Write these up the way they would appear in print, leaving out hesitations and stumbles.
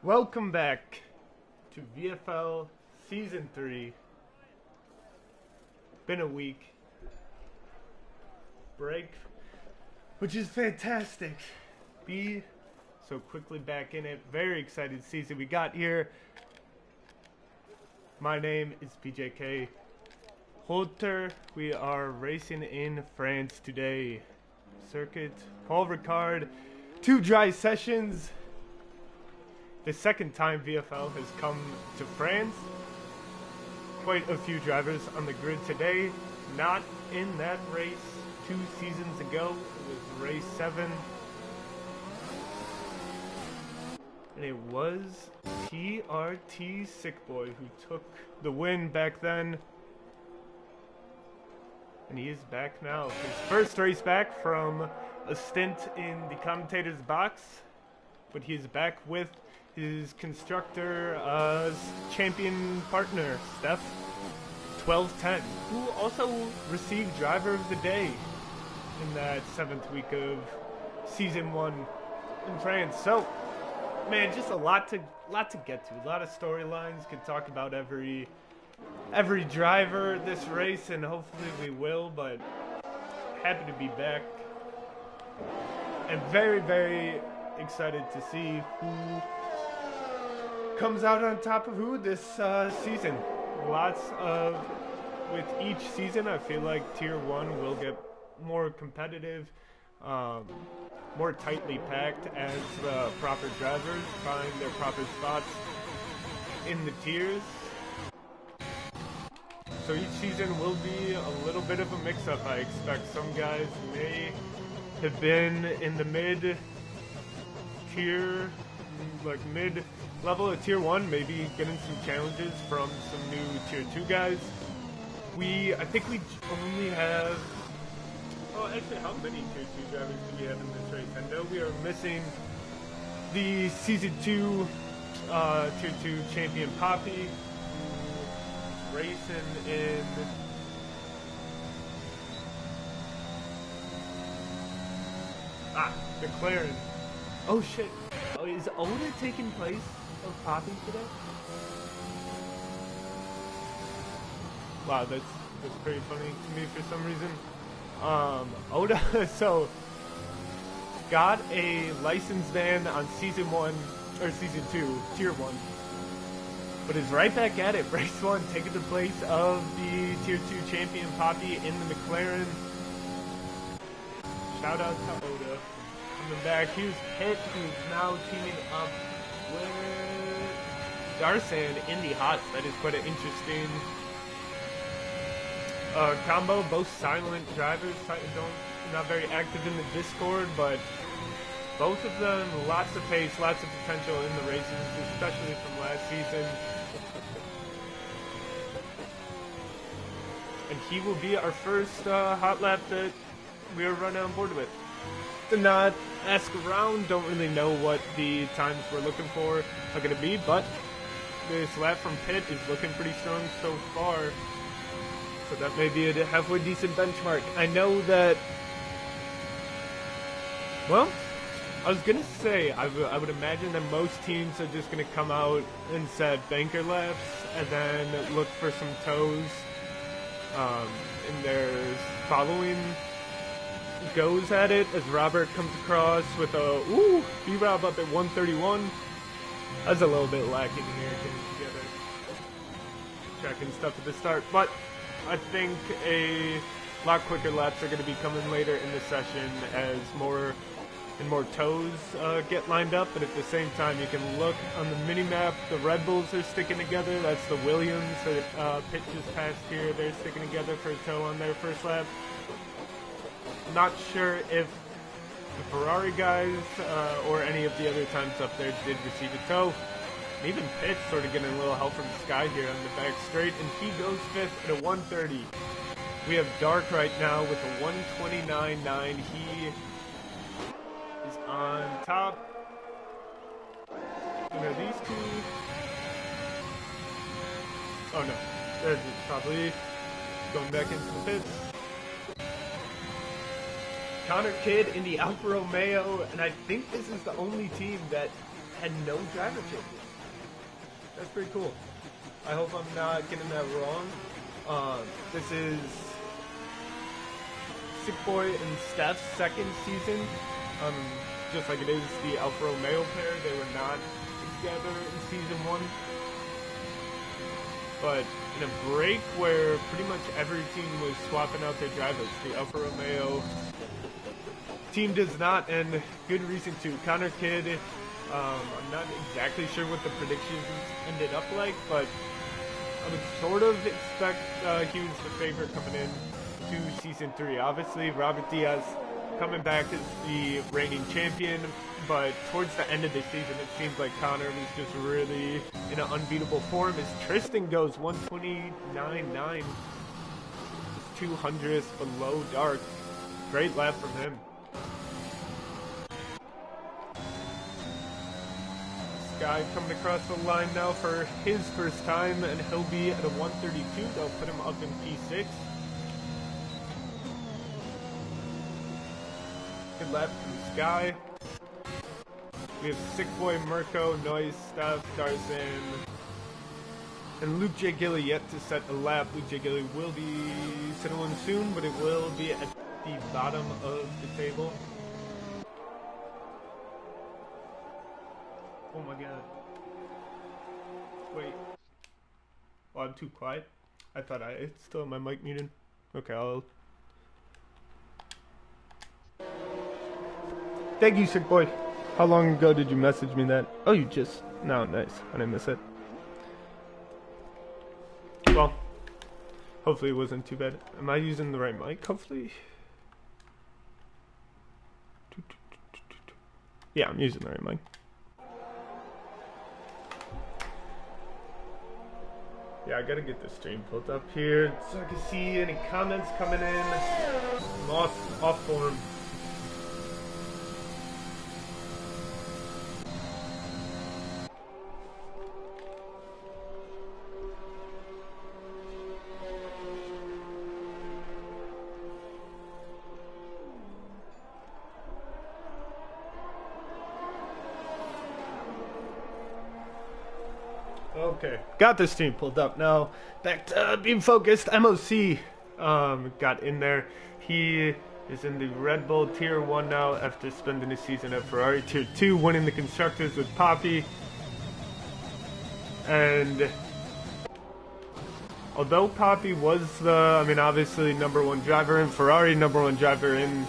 Welcome back to VFL Season 3. Been a week. Break, which is fantastic. Be so quickly back in it. Very excited season we got here. My name is PJK Holter. We are racing in France today. Circuit Paul Ricard. 2 dry sessions. The second time VFL has come to France. Quite a few drivers on the grid today. Not in that race 2 seasons ago. It was race 7. And it was TRT Sickboy who took the win back then. And he is back now. His first race back from a stint in the commentator's box. But he is back with his constructor champion partner, Steph 1210, who also received Driver of the Day in that 7th week of Season 1 in France. So, man, just a lot to get to. A lot of storylines. Could talk about every driver this race, and hopefully we will, but happy to be back. And very, very excited to see who comes out on top of who this season. With each season, I feel like Tier 1 will get more competitive, more tightly packed as the proper drivers find their proper spots in the tiers. So each season will be a little bit of a mix-up, I expect. Some guys may have been in the mid-tier, like mid-level of Tier 1, maybe getting some challenges from some new Tier 2 guys. I think we only have... Oh, actually, how many Tier 2 drivers do we have in this race? I know we are missing the Season 2 Tier 2 champion Poppy, racing in... McLaren. Oh shit. Oh, is Oda taking place of Poppy today? Wow, that's pretty funny to me for some reason. Oda, so, got a license ban on Season 1, or Season 2, Tier 1. But is right back at it, race 1, taking the place of the Tier 2 champion Poppy in the McLaren. Shout out to Oda. Coming back, here's Pitt, who's now teaming up with Darsan in the Hots. That is quite an interesting combo. Both silent drivers, not very active in the Discord, but both of them, lots of pace, lots of potential in the races, especially from last season. And he will be our first hot lap that we are running on board with. Did not ask around, don't really know what the times we're looking for are going to be, but this lap from Pitt is looking pretty strong so far. So that may be a halfway decent benchmark. I know that, well, I was going to say, I would imagine that most teams are just going to come out and set banker laps and then look for some toes in their following goes at it, as Robert comes across with a, B-Rob up at 131. That's a little bit lacking here, getting together, checking stuff at the start, but I think a lot quicker laps are going to be coming later in the session as more toes get lined up, but at the same time you can look on the mini-map, the Red Bulls are sticking together. That's the Williams that Pitt just passed here. They're sticking together for a toe on their first lap. Not sure if the Ferrari guys or any of the other times up there did receive a toe. And even Pitt sort of getting a little help from Sky here on the back straight, and he goes 5th at a 130. We have Dark right now with a 129.9. He is on top. And are these two? Oh no, they're probably going back into the pits. Connor Kidd in the Alfa Romeo, and I think this is the only team that had no driver changes. That's pretty cool. I hope I'm not getting that wrong. This is Sick Boy and Steph's second season. Just like it is the Alfa Romeo pair, they were not together in season 1. But in a break where pretty much every team was swapping out their drivers, the Alfa Romeo team does not, and good reason to. Connor Kidd, I'm not exactly sure what the predictions ended up like, but I would sort of expect he was the favorite coming in to season 3. Obviously, Robert Diaz coming back as the reigning champion, but towards the end of the season, it seems like Connor was just really in an unbeatable form as Tristan goes 129.9, 200th below dark. Great lap from him. Guy coming across the line now for his first time, and he'll be at a 132. They'll put him up in P6. Good lap from Sky. We have Sick Boy, Mirko, Noise, Steph, Darzan, and Luke J. Gilly yet to set a lap. Luke J. Gilly will be setting one soon, but it will be at the bottom of the table. Oh my god. Wait. Oh, I'm too quiet. I thought I still had my mic muted. Okay, I'll... Thank you, Sick Boy. How long ago did you message me that? Oh, you just... No, nice. I didn't miss it. Well, hopefully it wasn't too bad. Am I using the right mic? Hopefully. Yeah, I'm using the right mic. Yeah, I gotta get the stream pulled up here so I can see any comments coming in. I'm off form. Okay, got this team pulled up now. Back to being focused. MOC got in there. He is in the Red Bull Tier 1 now after spending his season at Ferrari Tier 2, winning the Constructors with Poppy. And although Poppy was the, obviously #1 driver in Ferrari, #1 driver in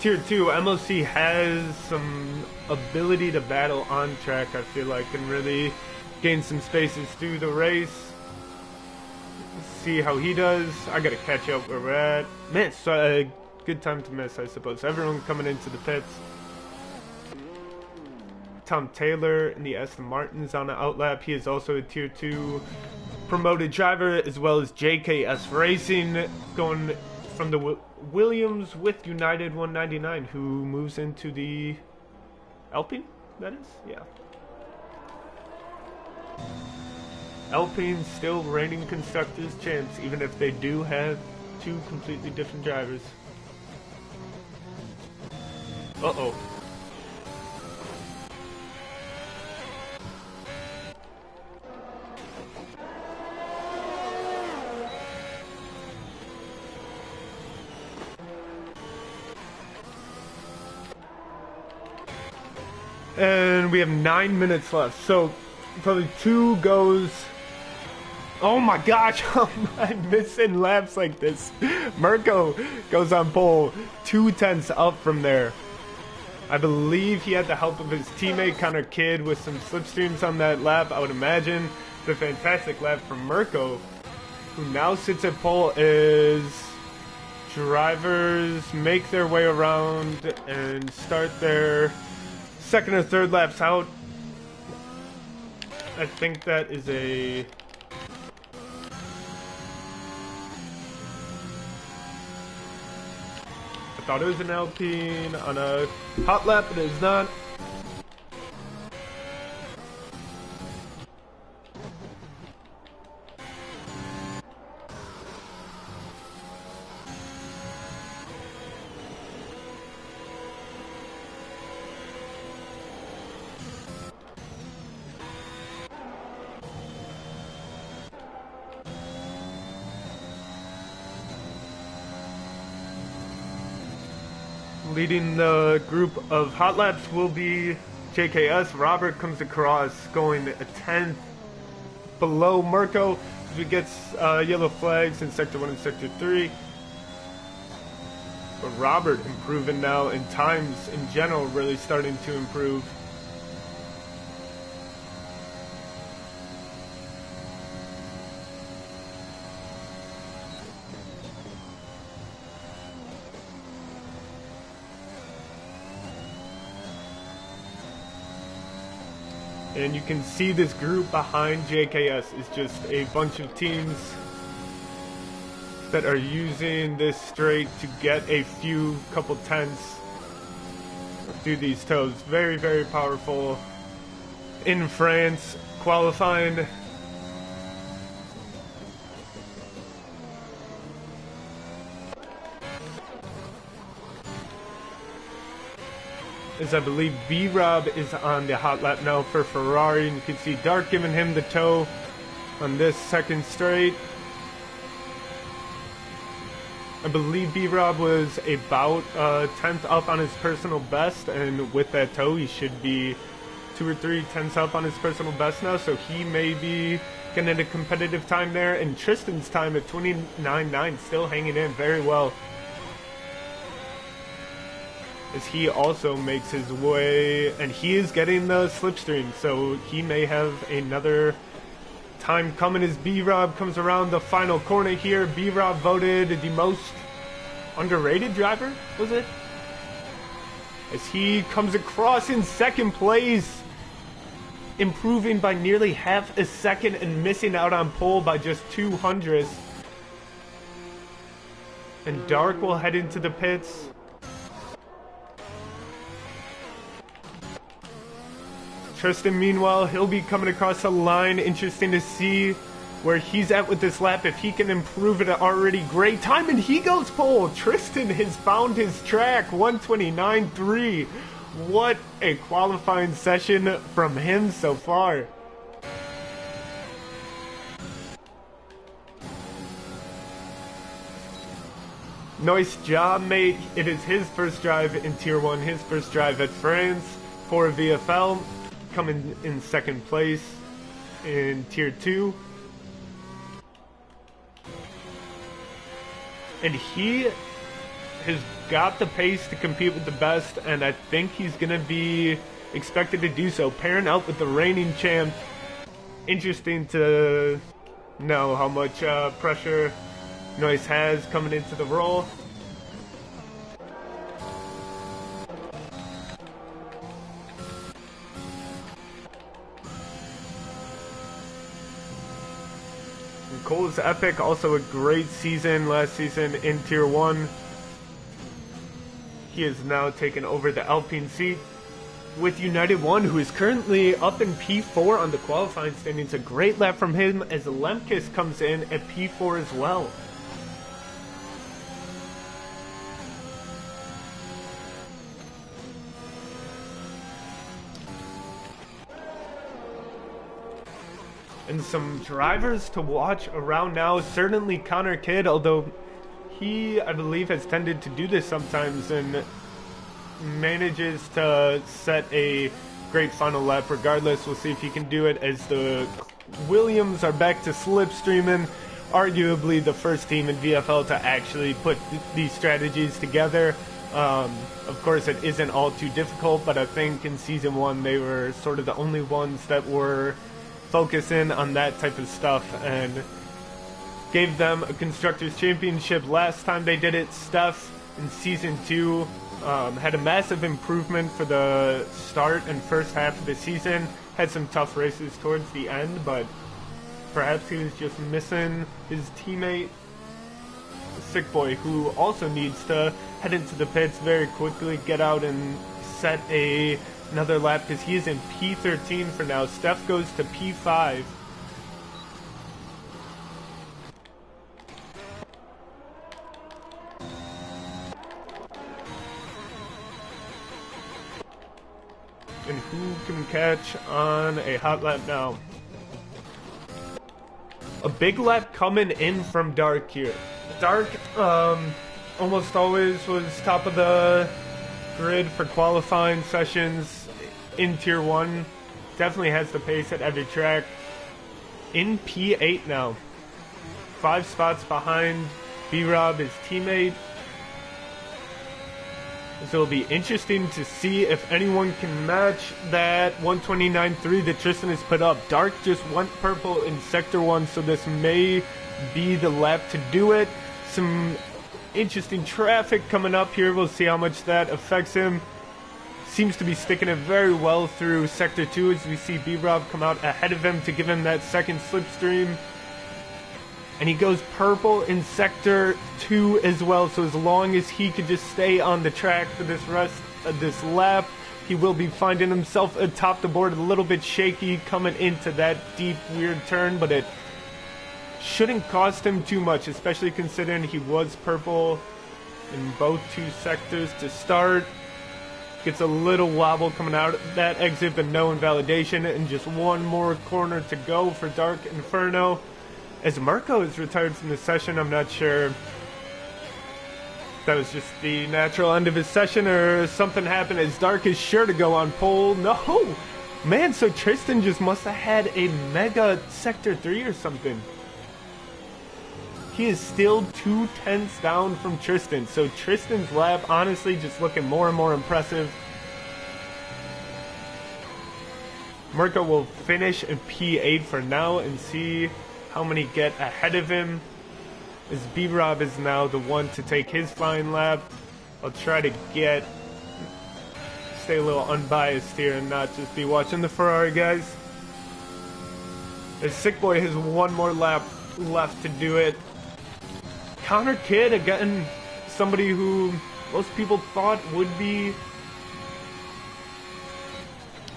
Tier 2, MOC has some ability to battle on track, I feel like, and really gain some spaces through the race. See how he does. I gotta catch up where we're at. Man, it's a good time to miss, I suppose. Everyone coming into the pits. Tom Taylor in the Aston Martin's on the outlap. He is also a Tier 2 promoted driver, as well as JKS Racing going from the Williams with United 199, who moves into the Alpine, that is? Yeah. Alpine still reigning Constructors champs, even if they do have 2 completely different drivers. Uh-oh. And we have 9 minutes left, so probably 2 goes. Oh my gosh, I'm missing laps like this. Mirko goes on pole, 2/10 up from there. I believe he had the help of his teammate Connor Kidd with some slipstreams on that lap. I would imagine the fantastic lap from Mirko, who now sits at pole, as drivers make their way around and start their second or third laps out. I think that is a... I thought it was an Alpine on a hot lap, but it is not. Leading the group of hot laps will be JKS. Robert comes across, going a 10th below Mirko as we get yellow flags in Sector 1 and Sector 3. But Robert improving now, and times in general really starting to improve. And you can see this group behind JKS is just a bunch of teams that are using this straight to get a couple tenths through these toes. Very, very powerful in France, qualifying. As I believe B-Rob is on the hot lap now for Ferrari, and you can see Dark giving him the toe on this second straight. I believe B-Rob was about 10th up on his personal best, and with that toe he should be 2 or 3 tenths up on his personal best now, so he may be getting a competitive time there. And Tristan's time at 29.9 still hanging in very well, as he also makes his way, and he is getting the slipstream, so he may have another time coming as B-Rob comes around the final corner here. B-Rob voted the most underrated driver, was it? As he comes across in second place, improving by nearly half a second and missing out on pole by just 200ths. And Dark will head into the pits. Tristan, meanwhile, he'll be coming across the line. Interesting to see where he's at with this lap. If he can improve it, already great time, and he goes pole. Tristan has found his track, 129.3. What a qualifying session from him so far. Nice job, mate. It is his first drive in Tier 1, his first drive at France for VFL. Coming in second place in Tier 2. And he has got the pace to compete with the best, and I think he's going to be expected to do so. Pairing out with the reigning champ. Interesting to know how much pressure Noyce has coming into the role. Cole's Epic, also a great season last season in Tier 1. He has now taken over the Alpine seat with United 1, who is currently up in P4 on the qualifying standings. A great lap from him as Lemkis comes in at P4 as well. And some drivers to watch around now. Certainly Connor Kidd, although he, I believe, has tended to do this sometimes and manages to set a great final lap regardless. We'll see if he can do it as the Williams are back to slipstreaming. Arguably the first team in VFL to actually put these strategies together. Of course, it isn't all too difficult, but I think in Season 1 they were sort of the only ones that were focusing on that type of stuff, and gave them a Constructors' Championship last time they did it. Steph in Season 2 had a massive improvement for the start and first half of the season. Had some tough races towards the end, but perhaps he was just missing his teammate, Sick Boy, who also needs to head into the pits very quickly, get out and set another lap, because he is in P13 for now. Steph goes to P5. And who can catch on a hot lap now? A big lap coming in from Dark here. Dark almost always was top of the grid for qualifying sessions in Tier 1. Definitely has the pace at every track. In P8 now. 5 spots behind B-Rob, his teammate. So it'll be interesting to see if anyone can match that 129.3 that Tristan has put up. Dark just went purple in Sector 1, so this may be the lap to do it. Some interesting traffic coming up here. We'll see how much that affects him. Seems to be sticking it very well through Sector 2 as we see B-Rob come out ahead of him to give him that second slipstream. And he goes purple in Sector 2 as well, so as long as he could just stay on the track for this rest of this lap, he will be finding himself atop the board. A little bit shaky coming into that deep, weird turn, but it shouldn't cost him too much, especially considering he was purple in both 2 sectors to start. Gets a little wobble coming out of that exit, but no invalidation, and just one more corner to go for Dark Inferno. As Marco is retired from the session, I'm not sure if that was just the natural end of his session or something happened, as Dark is sure to go on pole. No! Man, so Tristan just must have had a mega Sector 3 or something. He is still 2/10 down from Tristan, so Tristan's lap honestly just looking more and more impressive. Mirko will finish in P8 for now and see how many get ahead of him, as B-Rob is now the one to take his flying lap. I'll try to stay a little unbiased here and not just be watching the Ferrari guys. The Sick Boy has one more lap left to do it. Connor Kidd, again, somebody who most people thought would be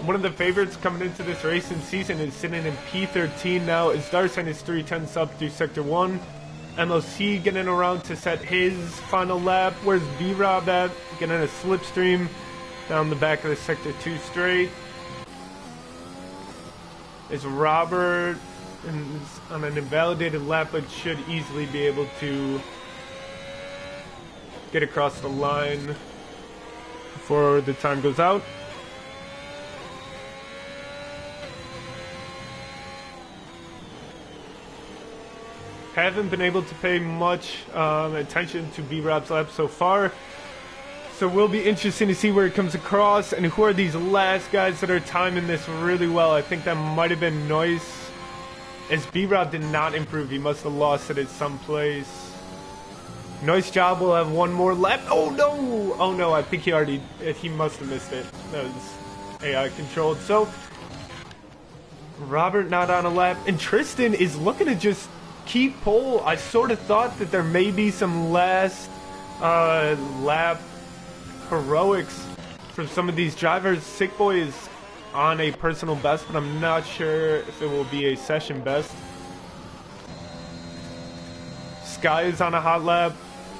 one of the favorites coming into this racing season, is sitting in P13 now as Darson is 3/10 up through Sector 1. MLC getting around to set his final lap. Where's B-Rob at? Getting a slipstream down the back of the Sector 2 straight. Is Robert on an invalidated lap, but should easily be able to get across the line before the time goes out. Haven't been able to pay much attention to B-Rob's lap so far, so will be interesting to see where it comes across and who are these last guys that are timing this really well. I think that might have been Noise, as B-Rob did not improve. He must have lost it at some place. Noise Job will have one more lap. Oh no! Oh no, I think he must have missed it. That was AI controlled. So Robert not on a lap, and Tristan is looking to just keep pole. I sort of thought that there may be some last lap heroics from some of these drivers. Sick Boy is on a personal best, but I'm not sure if it will be a session best. Sky is on a hot lap,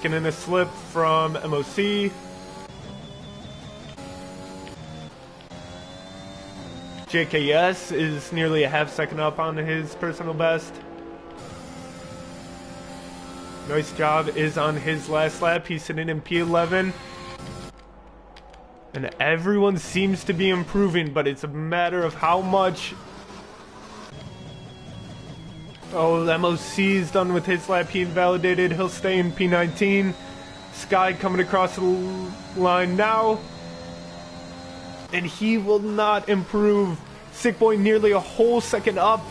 getting a slip from MOC. JKS is nearly a half second up on his personal best. Nice Job is on his last lap. He's sitting in P11. And everyone seems to be improving, but it's a matter of how much. Oh, MOC is done with his lap. He invalidated. He'll stay in P19. Sky coming across the line now. And he will not improve. Sick Boy nearly a whole second up.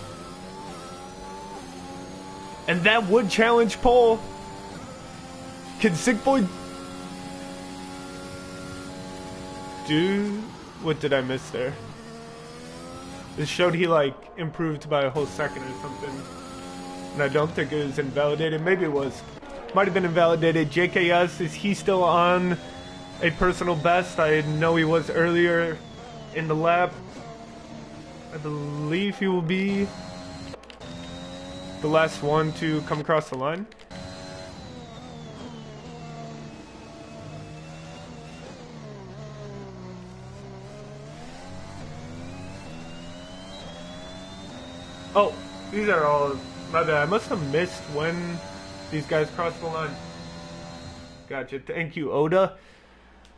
And that would challenge pole. Can Sick Boy do... What did I miss there? It showed he like improved by a whole second or something. And I don't think it was invalidated. Maybe it was. Might have been invalidated. JKS, is he still on a personal best? I know he was earlier in the lap. I believe he will be the last one to come across the line. Oh, these are all... My bad. I must have missed when these guys crossed the line. Gotcha. Thank you, Oda,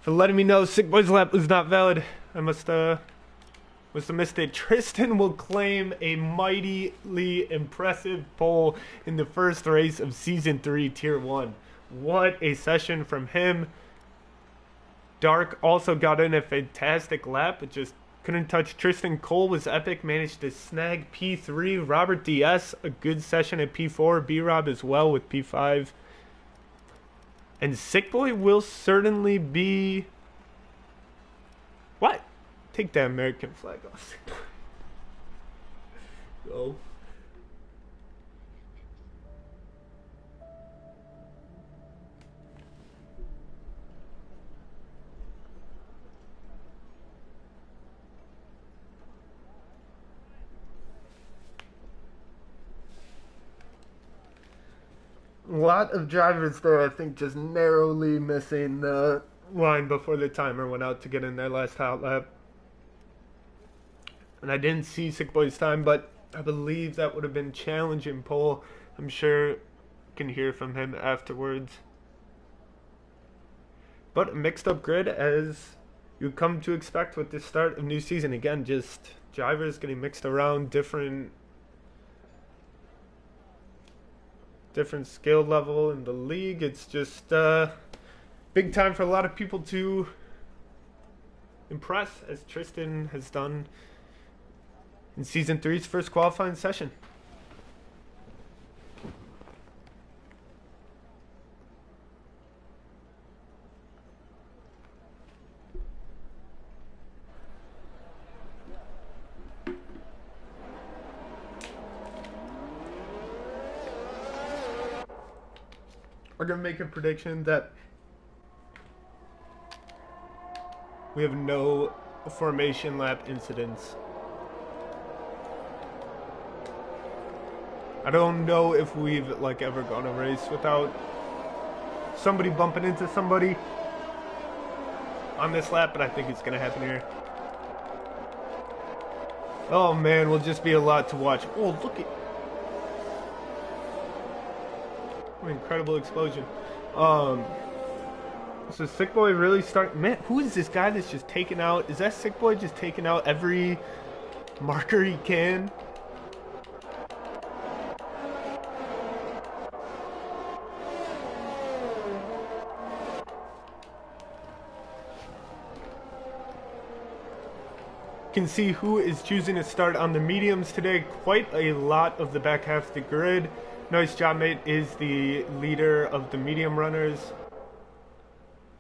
for for letting me know Sick Boy's lap was not valid. I must have missed it. Tristan will claim a mightily impressive pole in the first race of Season 3, Tier 1. What a session from him. Dark also got in a fantastic lap, but just couldn't touch Tristan. Cole was epic, managed to snag P3. Robert DS, a good session at P4. B-Rob as well with P5. And Sick Boy will certainly be... What? Take that American flag off. Go. A lot of drivers there, I think, just narrowly missing the line before the timer went out to get in their last hot lap. And I didn't see Sick Boy's time, but I believe that would have been challenging pole. I'm sure you can hear from him afterwards. But a mixed up grid as you come to expect with the start of new season. Again, just drivers getting mixed around, different skill level in the league. It's just big time for a lot of people to impress, as Tristan has done in Season 3's first qualifying session. We're going to make a prediction that we have no formation lap incidents. I don't know if we've ever gone a race without somebody bumping into somebody on this lap, but I think it's going to happen here. Oh man, will just be a lot to watch. Oh, look at... What an incredible explosion. So Sick Boy really man, who is this guy that's just taking out... Is that Sick Boy just taking out every marker he can? Can see who is choosing to start on the mediums today. Quite a lot of the back half of the grid. Nice job, mate, is the leader of the medium runners,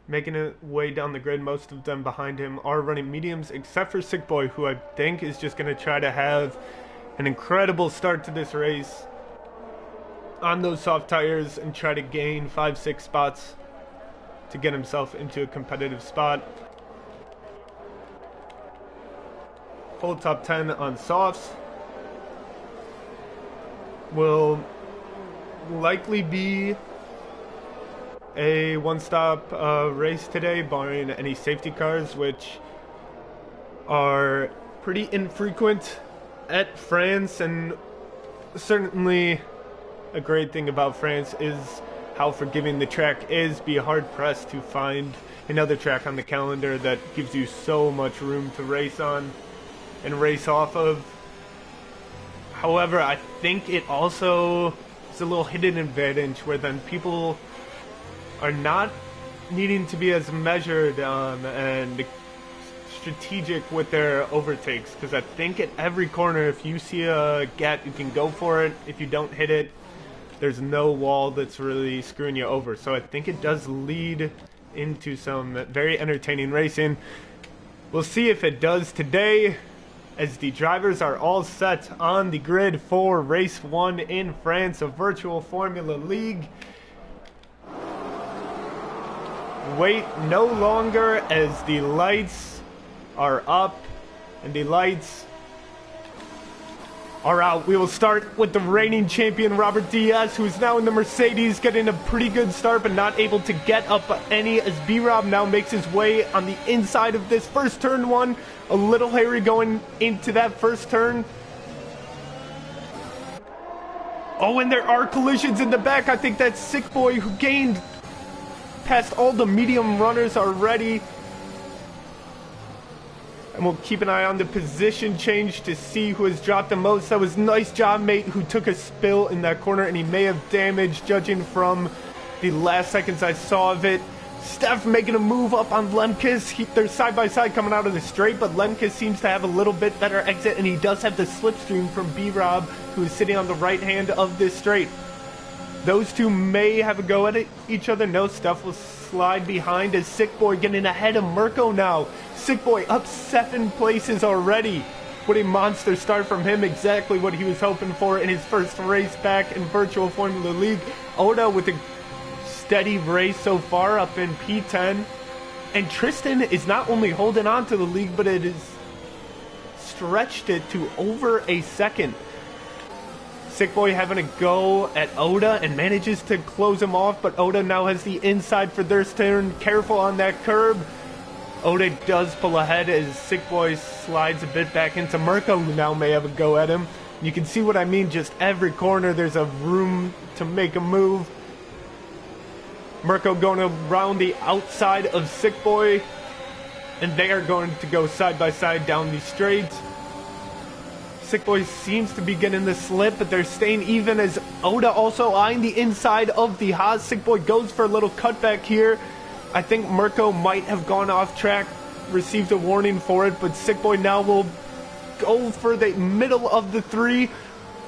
making it way down the grid. Most of them behind him are running mediums, except for Sick Boy, who I think is just going to try to have an incredible start to this race on those soft tires and try to gain 5-6 spots to get himself into a competitive spot. Full top 10 on softs. Will likely be a one-stop race today, barring any safety cars, which are pretty infrequent at France. And certainly a great thing about France is how forgiving the track is. Be hard-pressed to find another track on the calendar that gives you so much room to race on and race off of. However, I think it also is a little hidden advantage where then people are not needing to be as measured and strategic with their overtakes, because I think at every corner, if you see a gap, you can go for it. If you don't hit it, there's no wall that's really screwing you over. So I think it does lead into some very entertaining racing. We'll see if it does today, as the drivers are all set on the grid for race 1 in France of Virtual Formula League. Wait no longer, as the lights are up and the lights are out. We will start with the reigning champion Robert DS, who is now in the Mercedes, getting a pretty good start but not able to get up any, as B-Rob now makes his way on the inside of this first turn one. A little hairy going into that first turn. Oh, and there are collisions in the back. I think that's Sick Boy, who gained past all the medium runners already. And we'll keep an eye on the position change to see who has dropped the most. That was nice job, mate, who took a spill in that corner, and he may have damaged, judging from the last seconds I saw of it. Steph making a move up on Lemkes. They're side by side coming out of the straight, but Lemkes seems to have a little bit better exit, and he does have the slipstream from B-Rob, who is sitting on the right hand of this straight. Those two may have a go at each other. No, Steph will slide behind as Sick Boy getting ahead of Mirko now. Sick Boy up 7 places already. What a monster start from him. Exactly what he was hoping for in his first race back in Virtual Formula League. Oda with a steady race so far up in P10. And Tristan is not only holding on to the league, but it has stretched it to over a second. Sick Boy having a go at Oda and manages to close him off, but Oda now has the inside for their turn. Careful on that curb. Oda does pull ahead as Sick Boy slides a bit back into Mirko, who now may have a go at him. You can see what I mean, just every corner there's a room to make a move. Mirko going around the outside of Sick Boy, and they are going to go side by side down the straight. Sick Boy seems to be getting the slip, but they're staying even as Oda also eyeing the inside of the Haas. Sick Boy goes for a little cutback here. I think Mirko might have gone off track, received a warning for it, but Sick Boy now will go for the middle of the 3.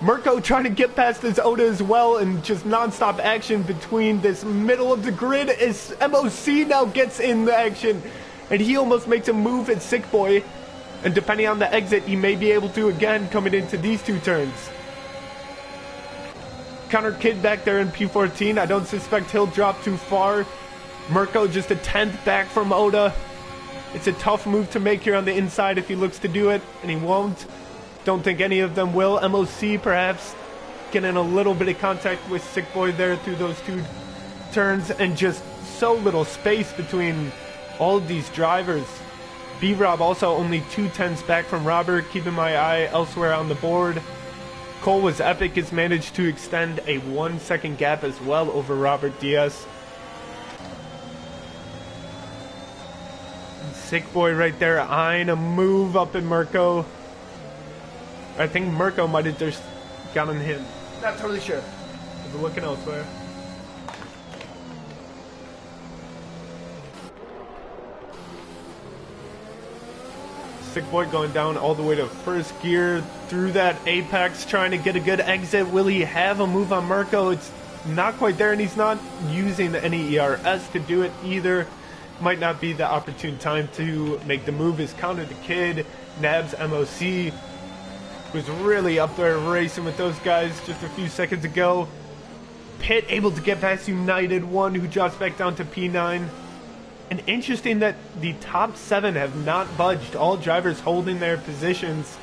Mirko trying to get past this Oda as well, and just non-stop action between this middle of the grid as MOC now gets in the action, and he almost makes a move at Sick Boy. And depending on the exit, he may be able to again coming into these 2 turns. Connor Kidd back there in P14. I don't suspect he'll drop too far. Mirko just a 10th back from Oda. It's a tough move to make here on the inside if he looks to do it, and he won't. Don't think any of them will. MOC perhaps getting a little bit of contact with Sick Boy there through those 2 turns, and just so little space between all of these drivers. B-Rob also only 2 tenths back from Robert, keeping my eye elsewhere on the board. Cole Was Epic has managed to extend a 1-second gap as well over Robert Diaz. Sick Boy right there eyeing a move up in Mirko. I think Mirko might have just gotten him. Not totally sure. We're looking elsewhere. Sick Boy going down all the way to first gear through that apex, trying to get a good exit. Will he have a move on Mirko? It's not quite there, and he's not using any ERS to do it either. Might not be the opportune time to make the move. Is Connor the Kid, Nabs MOC, was really up there racing with those guys just a few seconds ago. Pitt able to get past United One, who drops back down to P9. And interesting that the top 7 have not budged. All drivers holding their positions.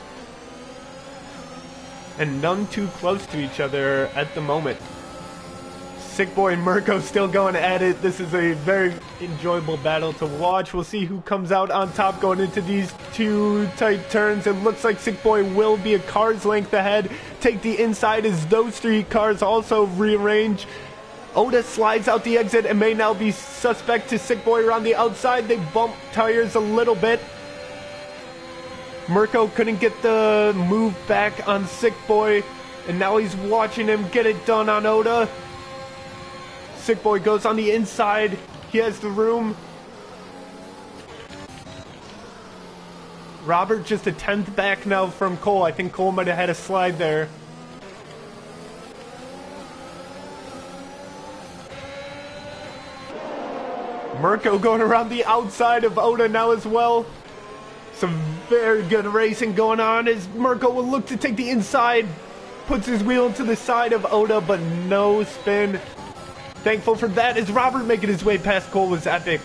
And none too close to each other at the moment. Sick Boy and Mirko still going at it. This is a very enjoyable battle to watch. We'll see who comes out on top going into these 2 tight turns. It looks like Sick Boy will be a car's length ahead. Take the inside as those 3 cars also rearrange. Oda slides out the exit and may now be suspect to Sick Boy around the outside. They bump tires a little bit. Mirko couldn't get the move back on Sick Boy, and now he's watching him get it done on Oda. Sick Boy goes on the inside. He has the room. Robert just a 10th back now from Cole. I think Cole might have had a slide there. Mirko going around the outside of Oda now as well. Some very good racing going on as Mirko will look to take the inside. Puts his wheel into the side of Oda, but no spin. Thankful for that as Robert making his way past Cole Was Epic.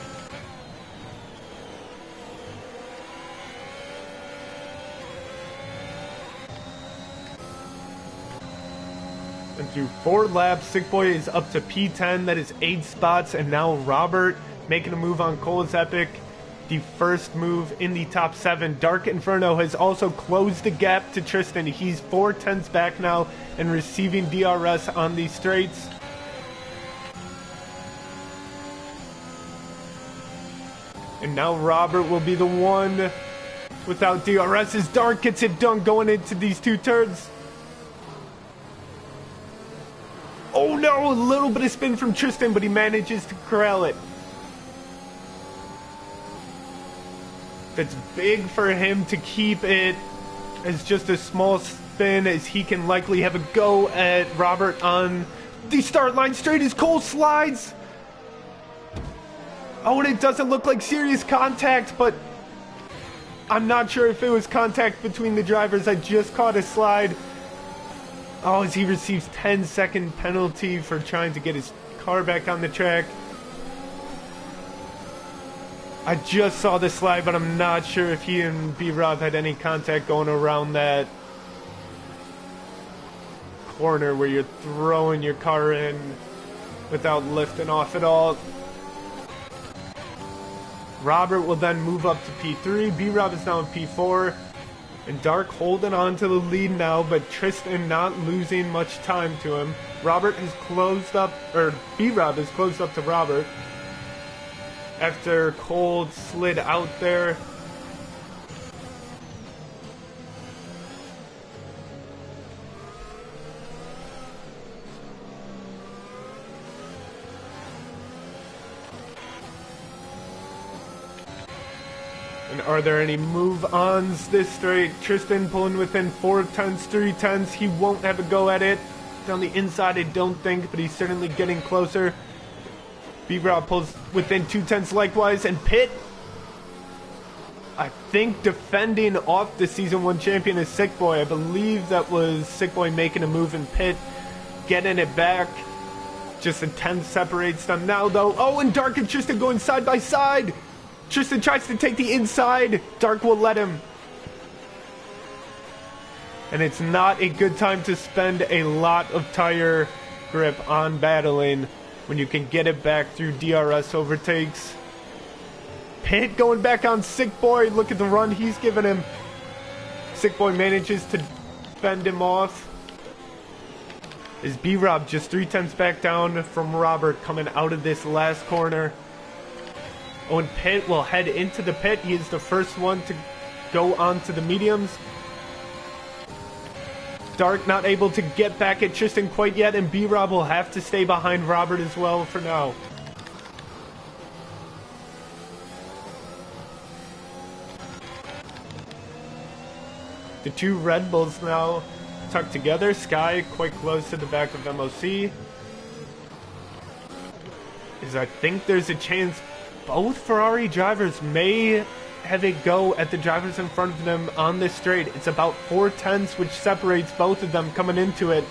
And through 4 laps, Sick Boy is up to P10. That is 8 spots, and now Robert making a move on Cole Was Epic. The first move in the top 7. Dark Inferno has also closed the gap to Tristan. He's 4 tenths back now and receiving DRS on the straights. And now Robert will be the one without DRS as Dark gets it done going into these two turns. Oh no, a little bit of spin from Tristan, but he manages to corral it. That's big for him to keep it as just a small spin, as he can likely have a go at Robert on the start line straight as Cole slides. Oh, and it doesn't look like serious contact, but I'm not sure if it was contact between the drivers. I just caught a slide. Oh, as he receives 10-second penalty for trying to get his car back on the track. I just saw the slide, but I'm not sure if he and B-Rob had any contact going around that corner where you're throwing your car in without lifting off at all. Robert will then move up to P3. B-Rob is now in P4. And Dark holding on to the lead now, but Tristan not losing much time to him. Robert has closed up, or B-Rob has closed up to Robert after Cole slid out there. And are there any move-ons this straight? Tristan pulling within 4 tenths, 3 tenths. He won't have a go at it. Down the inside, I don't think, but he's certainly getting closer. B-Rob pulls within 2 tenths likewise, and Pitt, I think defending off the Season 1 champion is Sick Boy. I believe that was Sick Boy making a move in Pitt, getting it back. Just a tenth separates them now, though. Oh, and Dark and Tristan going side by side. Tristan tries to take the inside. Dark will let him. And it's not a good time to spend a lot of tire grip on battling when you can get it back through DRS overtakes. Pitt going back on Sick Boy. Look at the run he's giving him. Sick Boy manages to fend him off. Is B-Rob just 3 tenths back down from Robert coming out of this last corner. Owen Pitt will head into the pit. He is the first one to go onto the mediums. Dark not able to get back at Tristan quite yet, and B-Rob will have to stay behind Robert as well for now. The two Red Bulls now tucked together. Sky quite close to the back of MOC. As I think there's a chance both Ferrari drivers may have a go at the drivers in front of them on this straight. It's about 4 tenths, which separates both of them coming into it.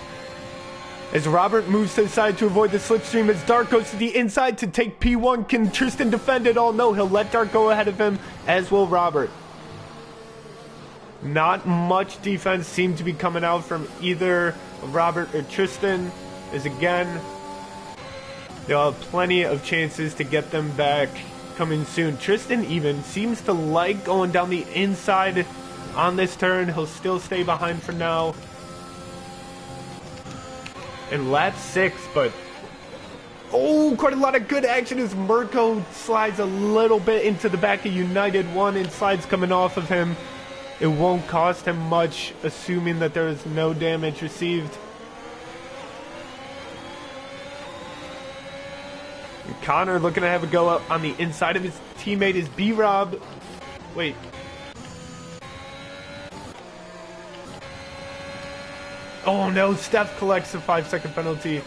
As Robert moves to the side to avoid the slipstream, as Dark goes to the inside to take P1. Can Tristan defend it all? No, he'll let Dark go ahead of him, as will Robert. Not much defense seemed to be coming out from either Robert or Tristan, as again, they'll have plenty of chances to get them back coming soon. Tristan even seems to like going down the inside on this turn. He'll still stay behind for now. In lap 6, but oh, quite a lot of good action as Mirko slides a little bit into the back of United 1 and slides coming off of him. It won't cost him much, assuming that there is no damage received. Connor looking to have a go up on the inside of his teammate is B-Rob. Wait. Oh no, Steph collects a 5-second penalty.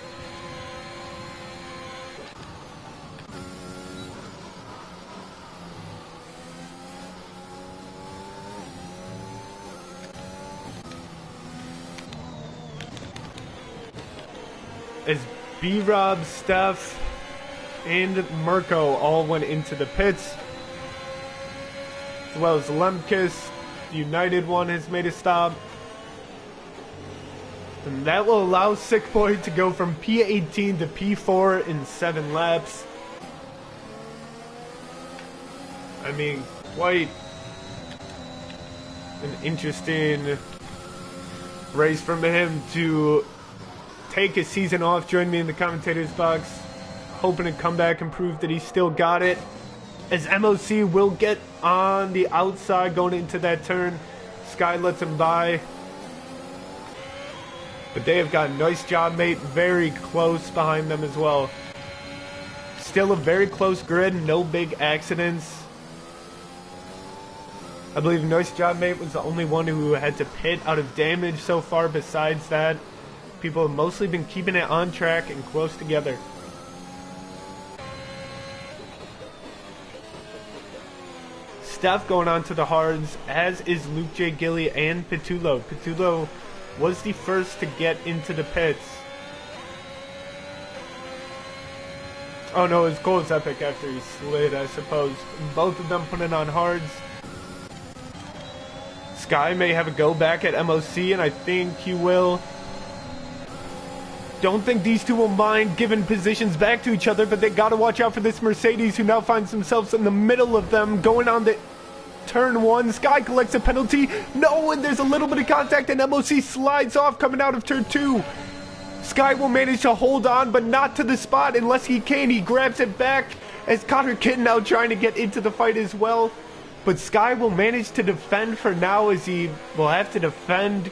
As B-Rob, Steph, and Mirko all went into the pits, as well as Lemkis. The United 1 has made a stop. And that will allow Sick Boy to go from P18 to P4 in 7 laps. I mean, quite an interesting race from him to take a season off. Join me in the commentator's box, hoping to come back and prove that he still got it. as MOC will get on the outside going into that turn. Sky lets him by. But they have got a nice job, mate. Very close behind them as well. Still a very close grid. No big accidents. I believe Nice Job Mate was the only one who had to pit out of damage so far. Besides that, people have mostly been keeping it on track and close together. Steph going on to the hards, as is Luke J. Gilly and Petullo. Petullo was the first to get into the pits. Oh no, it was Cole's Epic after he slid, I suppose. Both of them put it on hards. Sky may have a go back at MOC, and I think he will. Don't think these two will mind giving positions back to each other, but they gotta watch out for this Mercedes, who now finds themselves in the middle of them, going on the turn one. Sky collects a penalty. No, and there's a little bit of contact, and MOC slides off coming out of turn two. Sky will manage to hold on, but not to the spot unless he can. He grabs it back as Connor Kidd now trying to get into the fight as well. But Sky will manage to defend for now, as he will have to defend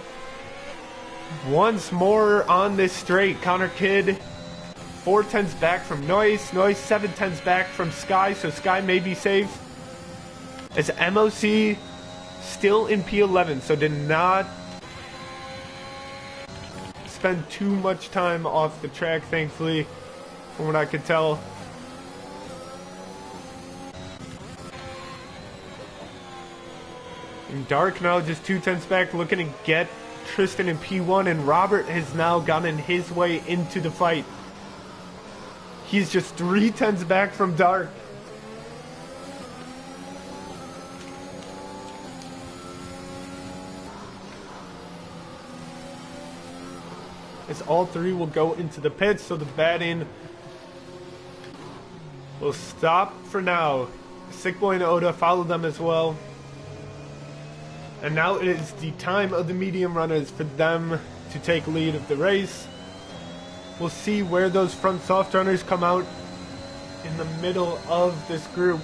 once more on this straight. Connor Kidd 4/10s back from Noise. Noise 7/10s back from Sky, so Sky may be safe. As MOC still in P11, so did not spend too much time off the track, thankfully, from what I could tell. And Dark now just 2/10s back, looking to get Tristan in P1, and Robert has now gotten his way into the fight. He's just 3/10s back from Dark. As all three will go into the pits, so the batting will stop for now. Sick Boy and Oda follow them as well. And now it is the time of the medium runners for them to take lead of the race. We'll see where those front soft runners come out in the middle of this group.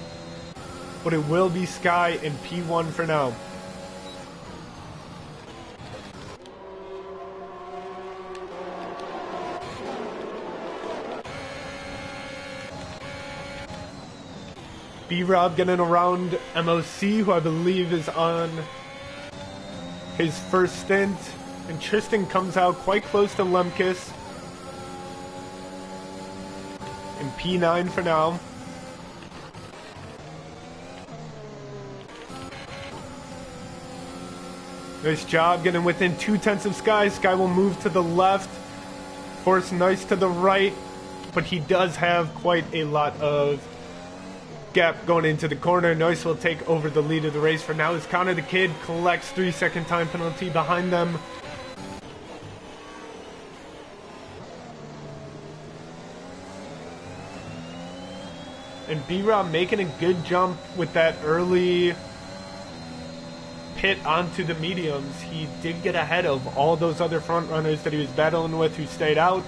But it will be Sky in P1 for now. B-Rob getting around MOC, who I believe is on his first stint, and Tristan comes out quite close to Lemkis in P9 for now. Nice job getting within 2/10s of Sky. Sky will move to the left, force Nice to the right, but he does have quite a lot of gap going into the corner. Noise will take over the lead of the race for now as Connor the Kid collects 3-second time penalty behind them. And B-Rob making a good jump with that early pit onto the mediums. He did get ahead of all those other front runners that he was battling with who stayed out.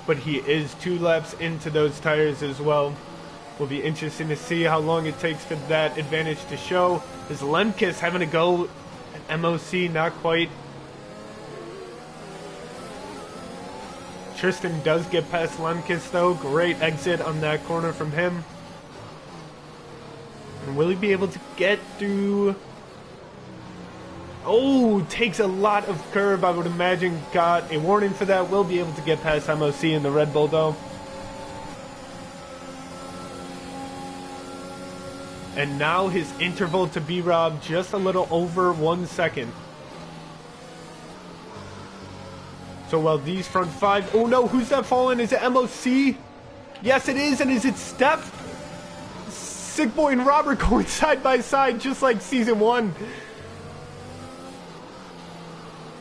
But he is 2 laps into those tires as well. Will be interesting to see how long it takes for that advantage to show. Is Lemkis having to go at MOC? Not quite. Tristan does get past Lemkis though. Great exit on that corner from him. And will he be able to get through? Oh, takes a lot of curb, I would imagine. Got a warning for that. Will be able to get past MOC in the Red Bull though. And now his interval to B-Rob just a little over 1 second. So while these front 5, oh no, who's that falling? Is it MOC? Yes it is, and is it Steph? Sick Boy and Robert going side by side just like season 1.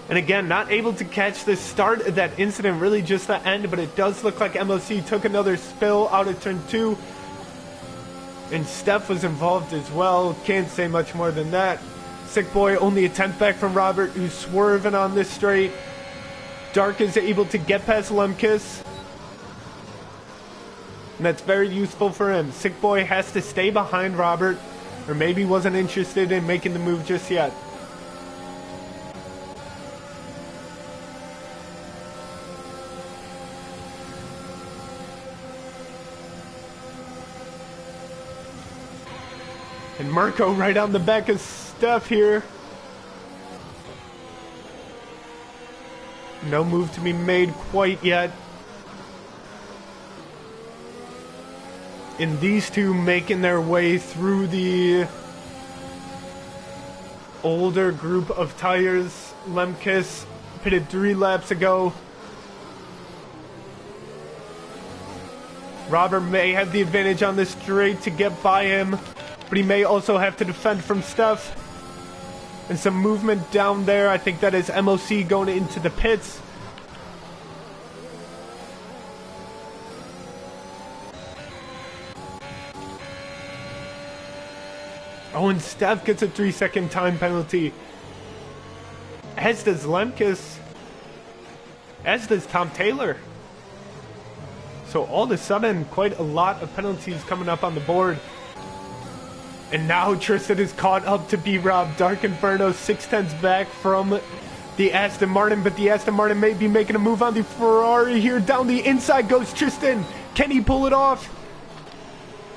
And again, not able to catch the start of that incident, really just the end, but it does look like MOC took another spill out of turn 2. And Steph was involved as well. Can't say much more than that. Sick Boy only a 10th back from Robert, who's swerving on this straight. Dark is able to get past Lemkis. And that's very useful for him. Sick Boy has to stay behind Robert, or maybe wasn't interested in making the move just yet. And Mirko right on the back of Steph here. No move to be made quite yet. And these two making their way through the older group of tires. Lemkes pitted 3 laps ago. Robert may have the advantage on this straight to get by him, but he may also have to defend from Steph. And some movement down there. I think that is MOC going into the pits. Oh, and Steph gets a 3-second time penalty. As does Lemkes. As does Tom Taylor. So all of a sudden, quite a lot of penalties coming up on the board. And now Tristan is caught up to B-Rob. Dark Inferno 6/10 back from the Aston Martin, but the Aston Martin may be making a move on the Ferrari here. Down the inside goes Tristan. Can he pull it off?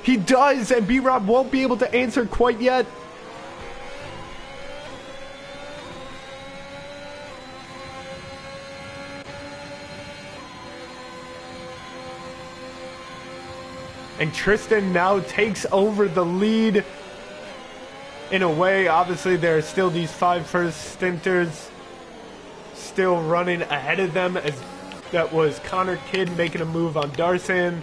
He does, and B-Rob won't be able to answer quite yet. And Tristan now takes over the lead. In a way, obviously, there are still these 5 first stinters still running ahead of them, as that was Connor Kidd making a move on Darsan.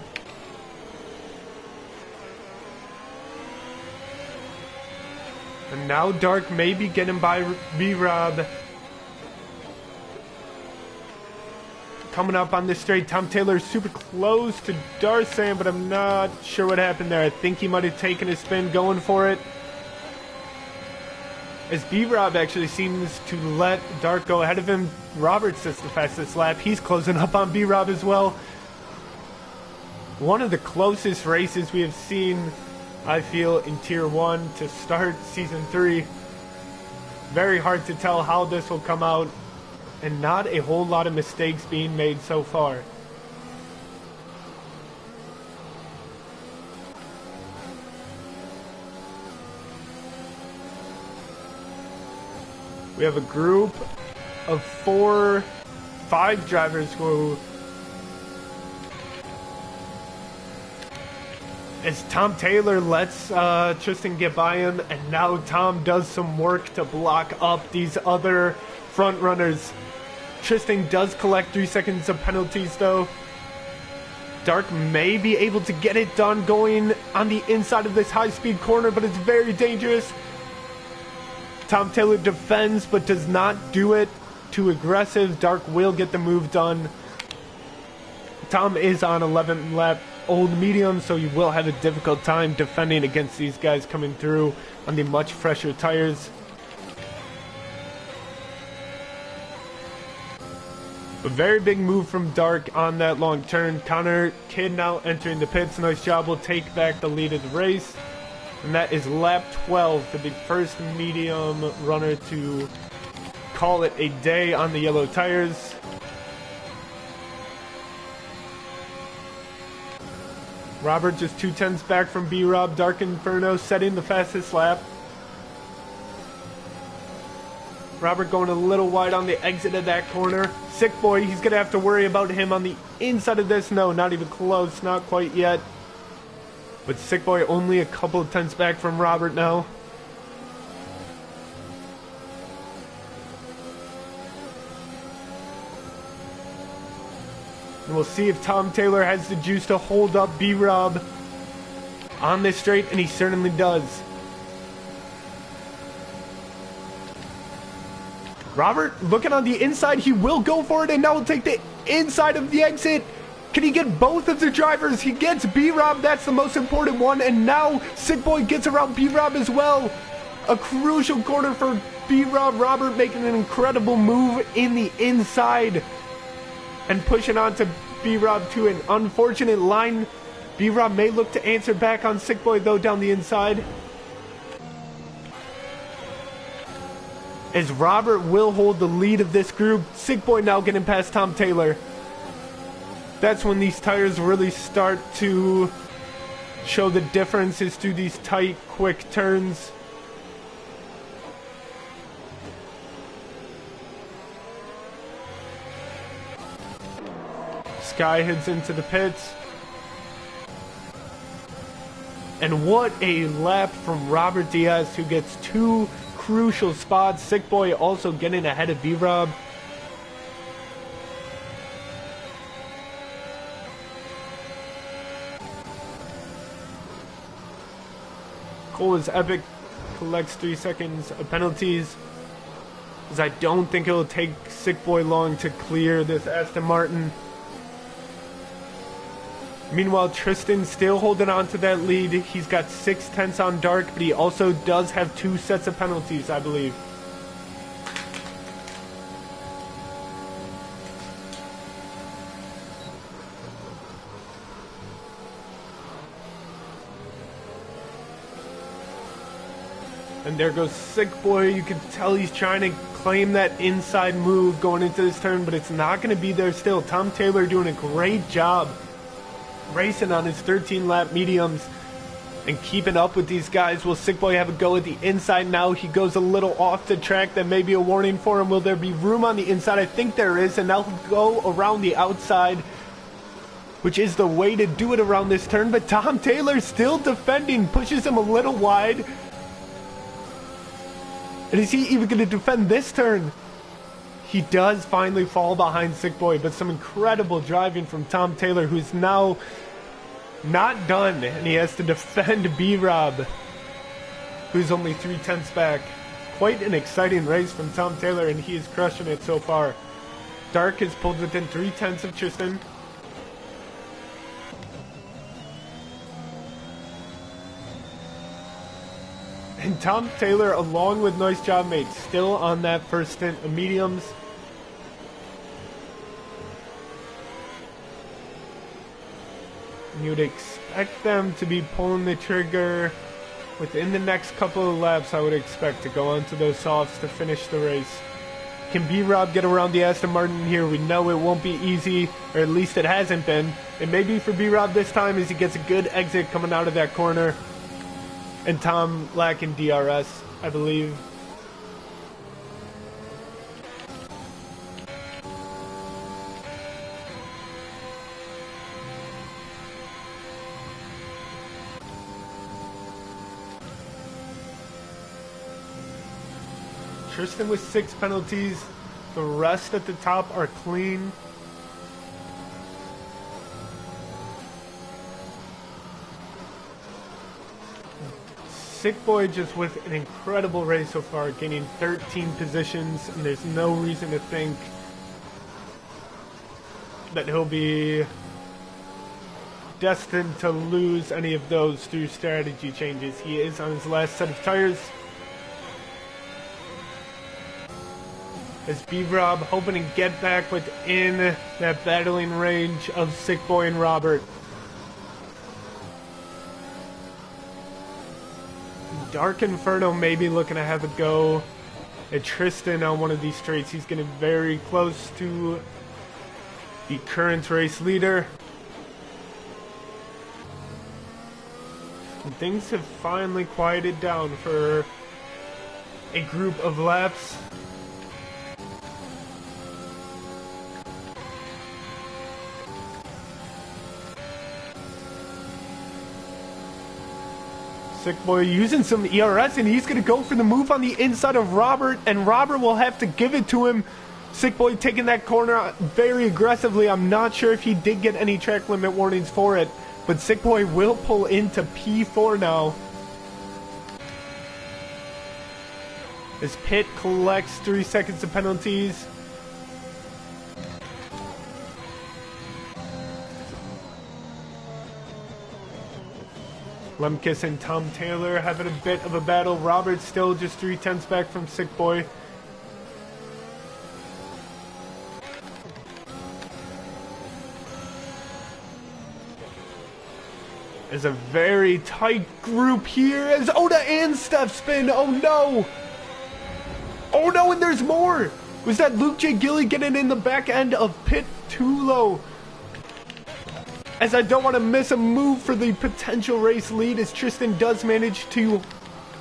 And now Dark may be getting by B-Rob. Coming up on this straight, Tom Taylor super close to Darsan, but I'm not sure what happened there. I think he might have taken a spin going for it. As B-Rob actually seems to let Dark go ahead of him. Roberts sets the fastest lap. He's closing up on B-Rob as well. One of the closest races we have seen, I feel, in Tier 1 to start Season 3. Very hard to tell how this will come out, and not a whole lot of mistakes being made so far. We have a group of 5 drivers who, as Tom Taylor lets Tristan get by him, and now Tom does some work to block up these other front runners. Tristan does collect 3 seconds of penalties though. Dark may be able to get it done going on the inside of this high-speed corner, but it's very dangerous. Tom Taylor defends, but does not do it too aggressive. Dark will get the move done. Tom is on 11 lap old medium, so you will have a difficult time defending against these guys coming through on the much fresher tires. A very big move from Dark on that long turn. Connor Kidd now entering the pits. Nice job. Will take back the lead of the race. And that is lap 12 for the first medium runner to call it a day on the yellow tires. Robert just 2/10 back from B-Rob. Dark Inferno setting the fastest lap. Robert going a little wide on the exit of that corner. Sick Boy, he's going to have to worry about him on the inside of this. No, not even close. Not quite yet. But Sick Boy only a couple of tenths back from Robert now. And we'll see if Tom Taylor has the juice to hold up B-Rob on this straight, and he certainly does. Robert looking on the inside, he will go for it, and now will take the inside of the exit. Can he get both of the drivers? He gets B-Rob, that's the most important one, and now Sick Boy gets around B-Rob as well. A crucial corner for B-Rob. Robert making an incredible move in the inside and pushing on to B-Rob to an unfortunate line B-Rob may look to answer back on Sick Boy though down the inside. As Robert will hold the lead of this group. Sick Boy now getting past Tom Taylor. That's when these tires really start to show the differences through these tight, quick turns. Sky heads into the pits. And what a lap from Robert Diaz, who gets 2 crucial spots. Sick Boy also getting ahead of B-Rob. Cole is epic, collects 3 seconds of penalties, as I don't think it'll take Sick Boy long to clear this Aston Martin. Meanwhile, Tristan still holding on to that lead. He's got 6/10 on Dark, but he also does have 2 sets of penalties, I believe. And there goes Sick Boy. You can tell he's trying to claim that inside move going into this turn, but it's not going to be there still. Tom Taylor doing a great job racing on his 13-lap mediums and keeping up with these guys. Will Sick Boy have a go at the inside now? He goes a little off the track. That may be a warning for him. Will there be room on the inside? I think there is, and now he'll go around the outside, which is the way to do it around this turn. But Tom Taylor still defending, pushes him a little wide. And is he even going to defend this turn? He does finally fall behind Sick Boy, but some incredible driving from Tom Taylor, who's now not done, and he has to defend B-Rob, who's only 3/10 back. Quite an exciting race from Tom Taylor, and he is crushing it so far. Dark has pulled within 3/10 of Tristan. And Tom Taylor, along with Nice Job Mate, still on that first stint of mediums. You'd expect them to be pulling the trigger within the next couple of laps. I would expect to go onto those softs to finish the race. Can B-Rob get around the Aston Martin here? We know it won't be easy, or at least it hasn't been. It may be for B-Rob this time as he gets a good exit coming out of that corner. And Tom lacking DRS, I believe. Tristan with 6 penalties. The rest at the top are clean. Sick Boy just with an incredible race so far, gaining 13 positions, and there's no reason to think that he'll be destined to lose any of those through strategy changes. He is on his last set of tires. As B-Rob hoping to get back within that battling range of Sick Boy and Robert. Dark Inferno may be looking to have a go at Tristan on one of these straights. He's getting very close to the current race leader. And things have finally quieted down for a group of laps. Sick Boy using some ERS, and he's going to go for the move on the inside of Robert, and Robert will have to give it to him. Sick Boy taking that corner very aggressively. I'm not sure if he did get any track limit warnings for it, but Sick Boy will pull into P4 now. As Pitt collects 3 seconds of penalties. Lemkus and Tom Taylor having a bit of a battle. Robert still just 3/10 back from Sick Boy. It's a very tight group here as Oda and Steph spin. Oh no! Oh no, and there's more! Was that Luke J. Gilly getting in the back end of Pit too low? As I don't want to miss a move for the potential race lead, as Tristan does manage to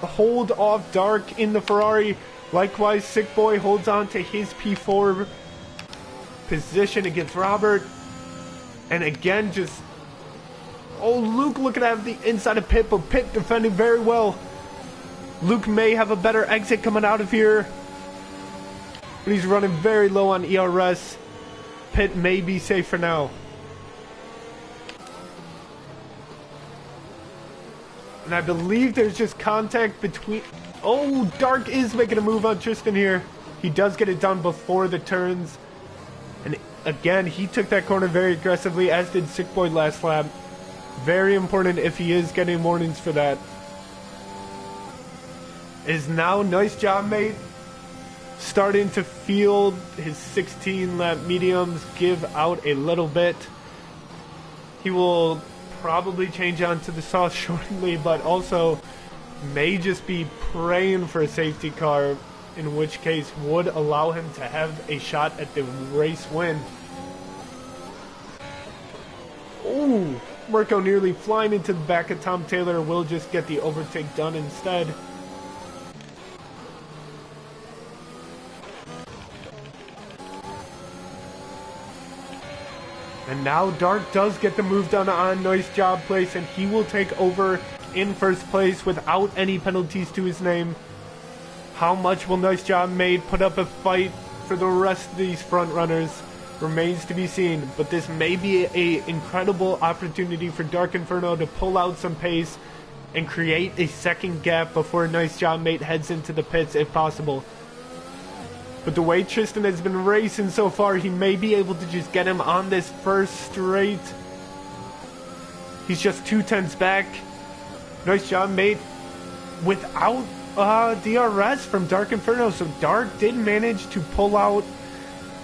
hold off Dark in the Ferrari. Likewise, Sick Boy holds on to his P4 position against Robert. And again, just... oh, Luke looking at the inside of Pit, but Pit defending very well. Luke may have a better exit coming out of here, but he's running very low on ERS. Pit may be safe for now. And I believe there's just contact between... oh, Dark is making a move on Tristan here. He does get it done before the turns. And again, he took that corner very aggressively, as did Sick Boy last lap. Very important if he is getting warnings for that. Is now, nice job, mate. Starting to feel his 16 lap mediums give out a little bit. He will probably change on to the soft shortly, but also may just be praying for a safety car, in which case would allow him to have a shot at the race win. Ooh, Mirko nearly flying into the back of Tom Taylor. Will just get the overtake done instead. And now Dark does get the move done on Nice Job Place, and he will take over in first place without any penalties to his name. How much will Nice Job Made put up a fight for the rest of these front runners remains to be seen, but this may be an incredible opportunity for Dark Inferno to pull out some pace and create a second gap before Nice Job Mate heads into the pits if possible. But the way Tristan has been racing so far, he may be able to just get him on this first straight. He's just 2/10 back. Nice job, mate. Without DRS from Dark Inferno. So Dark did manage to pull out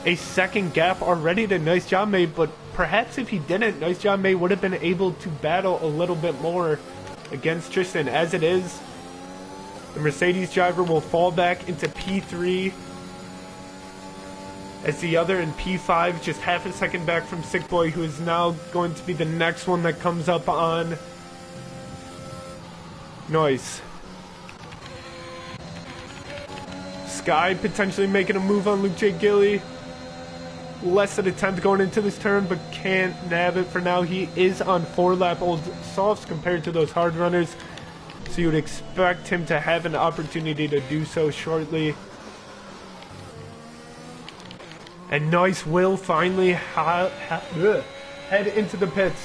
a second gap already to Nice Job, mate. But perhaps if he didn't, Nice Job, mate would have been able to battle a little bit more against Tristan. As it is, the Mercedes driver will fall back into P3. As the other in P5, just half a second back from Sick Boy, who is now going to be the next one that comes up on Noise. Sky potentially making a move on Luke J. Gilly. Less than a tenth going into this turn, but can't nab it for now. He is on 4-lap old softs compared to those hard runners, so you would expect him to have an opportunity to do so shortly. And Nice will finally head into the pits.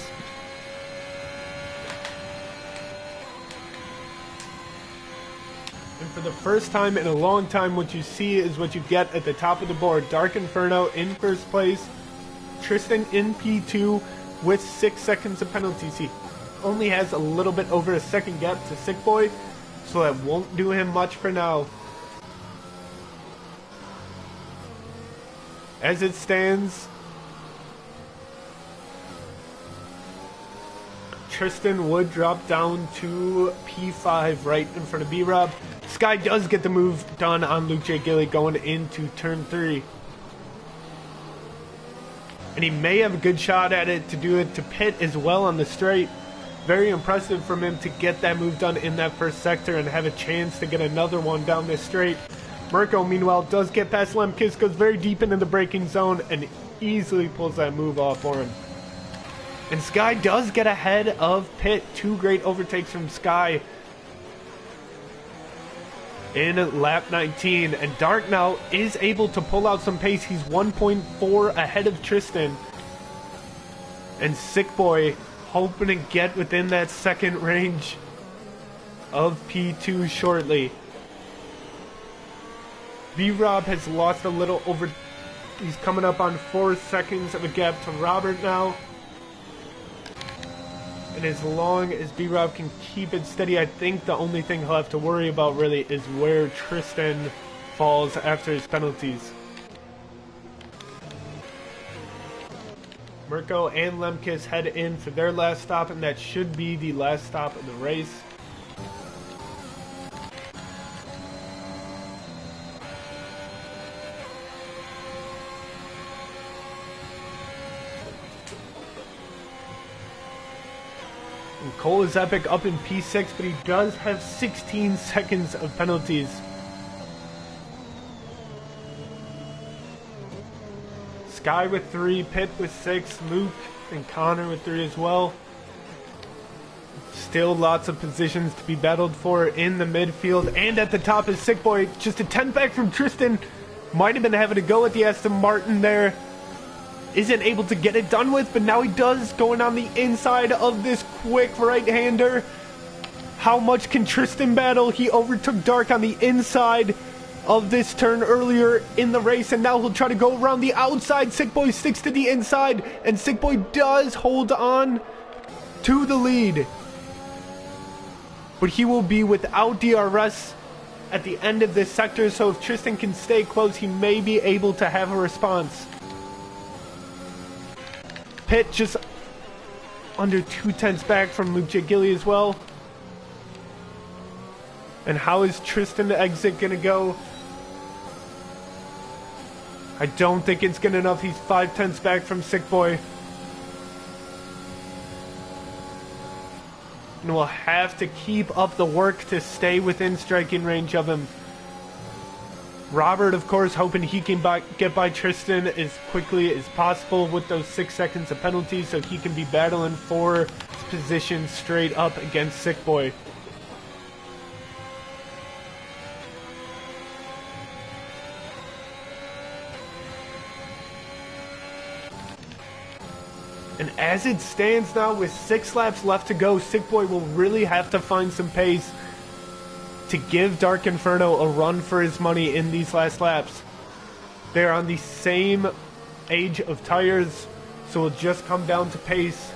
And for the first time in a long time, what you see is what you get at the top of the board. Dark Inferno in first place. Tristan in P2 with 6 seconds of penalties. He only has a little bit over a second gap to Sick Boy, so that won't do him much for now. As it stands, Tristan would drop down to P5 right in front of B-Rob. Sky does get the move done on Luke J. Gilly going into turn 3. And he may have a good shot at it to do it to Pit as well on the straight. Very impressive from him to get that move done in that first sector and have a chance to get another one down this straight. Mirko, meanwhile, does get past Lemkis, goes very deep into the braking zone, and easily pulls that move off for him. And Sky does get ahead of Pit. 2 great overtakes from Sky in lap 19. And Dark now is able to pull out some pace. He's 1.4 ahead of Tristan. And Sick Boy hoping to get within that second range of P2 shortly. B-Rob has lost a little over... He's coming up on 4 seconds of a gap to Robert now. And as long as B-Rob can keep it steady, I think the only thing he'll have to worry about really is where Tristan falls after his penalties. Mirko and Lemkis head in for their last stop, and that should be the last stop of the race. And Cole is epic up in P6, but he does have 16 seconds of penalties. Sky with 3, Pitt with 6, Luke and Connor with 3 as well. Still lots of positions to be battled for in the midfield. And at the top is Sick Boy. Just a 10 back from Tristan. Might have been having to go at the Aston Martin there. Isn't able to get it done with, but now he does, going on the inside of this quick right-hander. How much can Tristan battle? He overtook Dark on the inside of this turn earlier in the race, and now he'll try to go around the outside. Sick Boy sticks to the inside, and Sick Boy does hold on to the lead. But he will be without DRS at the end of this sector, so if Tristan can stay close, he may be able to have a response. Pitt just under 2/10 back from Luke J. Gilly as well. And how is Tristan the exit gonna go? I don't think it's good enough. He's 5/10 back from Sick Boy. And we'll have to keep up the work to stay within striking range of him. Robert, of course, hoping he can get by Tristan as quickly as possible with those 6 seconds of penalty so he can be battling for his position straight up against Sick Boy. And as it stands now, with 6 laps left to go, Sick Boy will really have to find some pace to give Dark Inferno a run for his money in these last laps. They're on the same age of tires, so it'll just come down to pace.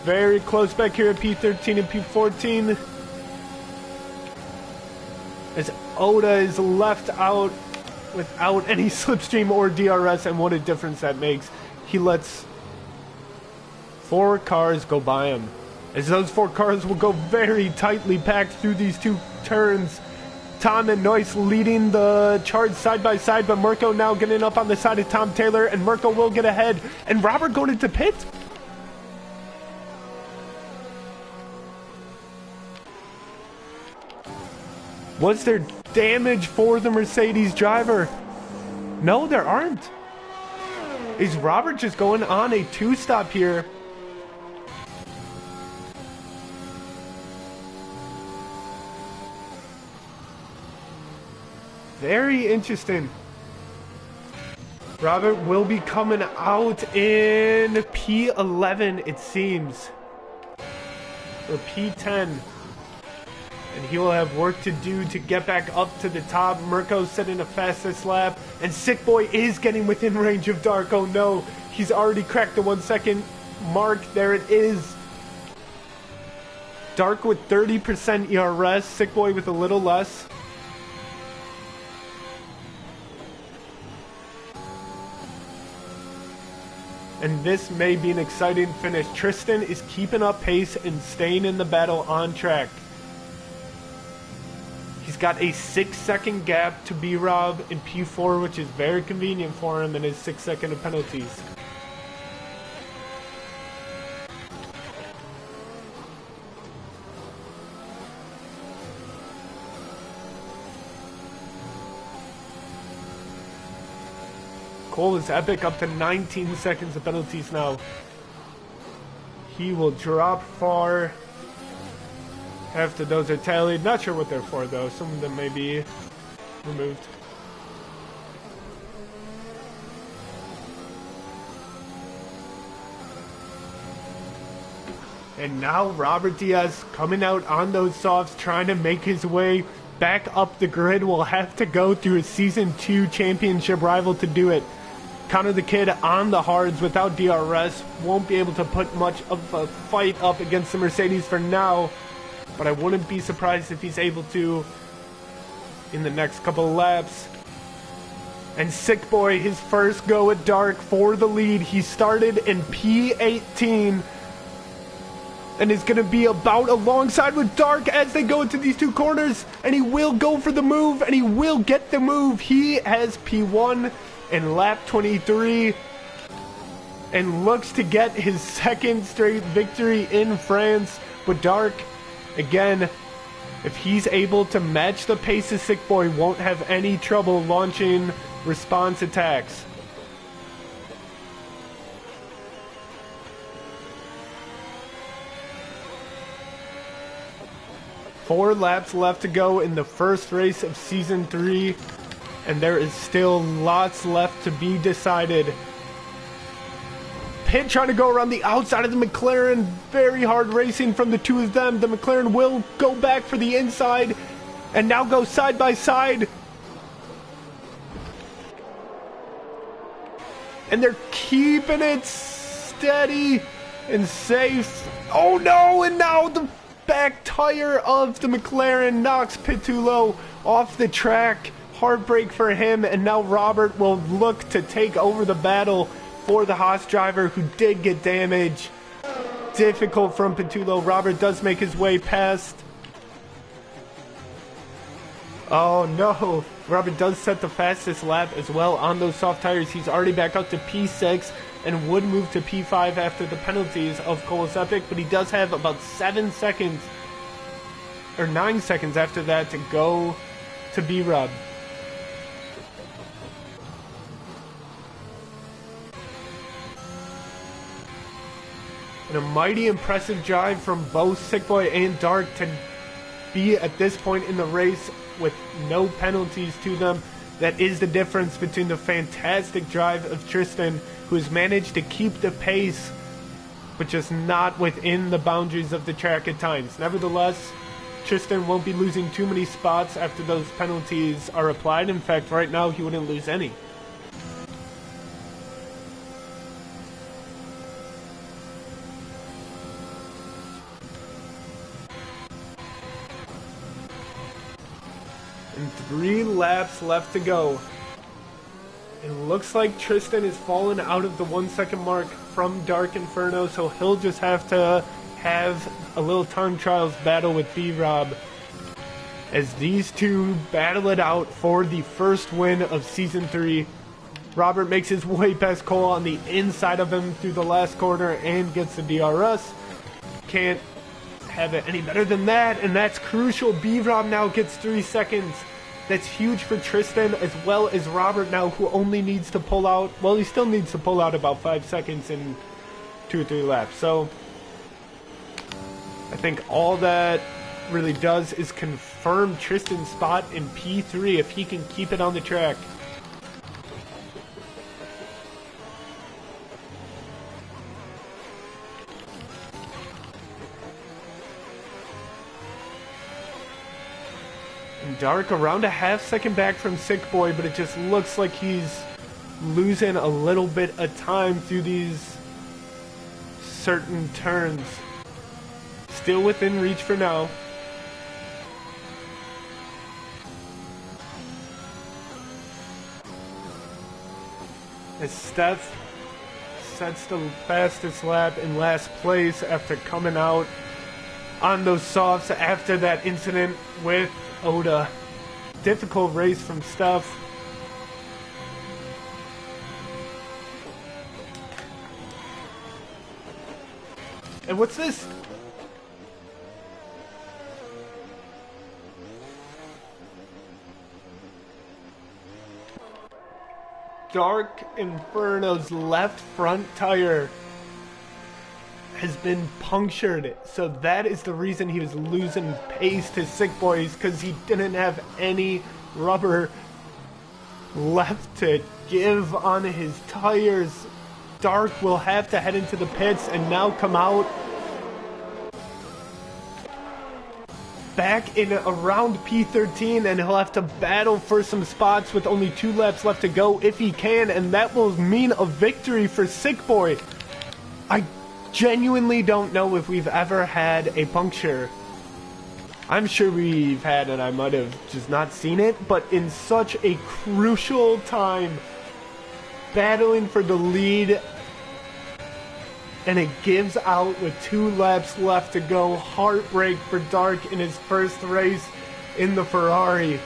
Very close back here at P13 and P14. As Oda is left out without any slipstream or DRS, and what a difference that makes. He lets 4 cars go by him, as those 4 cars will go very tightly packed through these 2 turns. Tom and Noyce leading the charge side by side, but Mirko now getting up on the side of Tom Taylor, and Mirko will get ahead, and Robert going into pit. Was there damage for the Mercedes driver? No, there aren't. Is Robert just going on a 2-stop here? Very interesting. Robert will be coming out in P11, it seems. Or P10. And he will have work to do to get back up to the top. Mirko setting the fastest lap. And Sick Boy is getting within range of Dark. Oh no, he's already cracked the 1 second mark. There it is. Dark with 30% ERS. Sick Boy with a little less. And this may be an exciting finish. Tristan is keeping up pace and staying in the battle on track. He's got a 6-second gap to B-Rob in P4, which is very convenient for him in his 6 second of penalties. Cole is epic, up to 19 seconds of penalties now. He will drop far after those are tallied. Not sure what they're for though. Some of them may be removed. And now Robert Diaz coming out on those softs, trying to make his way back up the grid. Will have to go through a Season 2 championship rival to do it. Connor the Kid on the hards without DRS. Won't be able to put much of a fight up against the Mercedes for now. but I wouldn't be surprised if he's able to in the next couple of laps. And Sick Boy, his first go at Dark for the lead. He started in P18 and is going to be about alongside with Dark as they go into these two corners. And he will go for the move, and he will get the move. He has P1 in lap 23 and looks to get his second straight victory in France. But Dark, again, if he's able to match the pace of Sick Boy, won't have any trouble launching response attacks. Four laps left to go in the first race of Season 3, and there is still lots left to be decided. Pitt trying to go around the outside of the McLaren. Very hard racing from the two of them. The McLaren will go back for the inside and now go side by side. And they're keeping it steady and safe. Oh no, and now the back tire of the McLaren knocks Pitullo off the track. Heartbreak for him, and now Robert will look to take over the battle for the Haas driver who did get damage. Difficult from Pitullo. Robert does make his way past. Oh no, Robert does set the fastest lap as well on those soft tires. He's already back up to P6 and would move to P5 after the penalties of Coles Epic, but he does have about 7 seconds or 9 seconds after that to go to B-Rob. And a mighty impressive drive from both Sick Boy and Dark to be at this point in the race with no penalties to them. That is the difference between the fantastic drive of Tristan, who has managed to keep the pace, but just not within the boundaries of the track at times. Nevertheless, Tristan won't be losing too many spots after those penalties are applied. In fact, right now he wouldn't lose any. And 3 laps left to go. It looks like Tristan is fallen out of the 1 second mark from Dark Inferno, so he'll just have to have a little time trials battle with B-Rob as these two battle it out for the first win of Season 3. Robert makes his way past Cole on the inside of him through the last corner and gets the DRS. Can't have it any better than that, and that's crucial. B-Rob now gets 3 seconds. That's huge for Tristan as well as Robert now, who only needs to pull out, well, he still needs to pull out about 5 seconds in 2 or 3 laps. So I think all that really does is confirm Tristan's spot in P3 if he can keep it on the track. Dark around a half second back from Sick Boy, but it just looks like he's losing a little bit of time through these certain turns. Still within reach for now. As Steph sets the fastest lap in last place after coming out on those softs after that incident with Oda. Difficult race from Steph. And what's this? Dark Inferno's left front tire has been punctured, so that is the reason he was losing pace to Sick Boys, because he didn't have any rubber left to give on his tires. Dark will have to head into the pits and now come out back in around P13, and he'll have to battle for some spots with only 2 laps left to go if he can, and that will mean a victory for Sick Boy. I genuinely don't know if we've ever had a puncture I'm sure we've had it, I might have just not seen it, but in such a crucial time, battling for the lead, and it gives out with 2 laps left to go. Heartbreak for Dark in his first race in the Ferrari.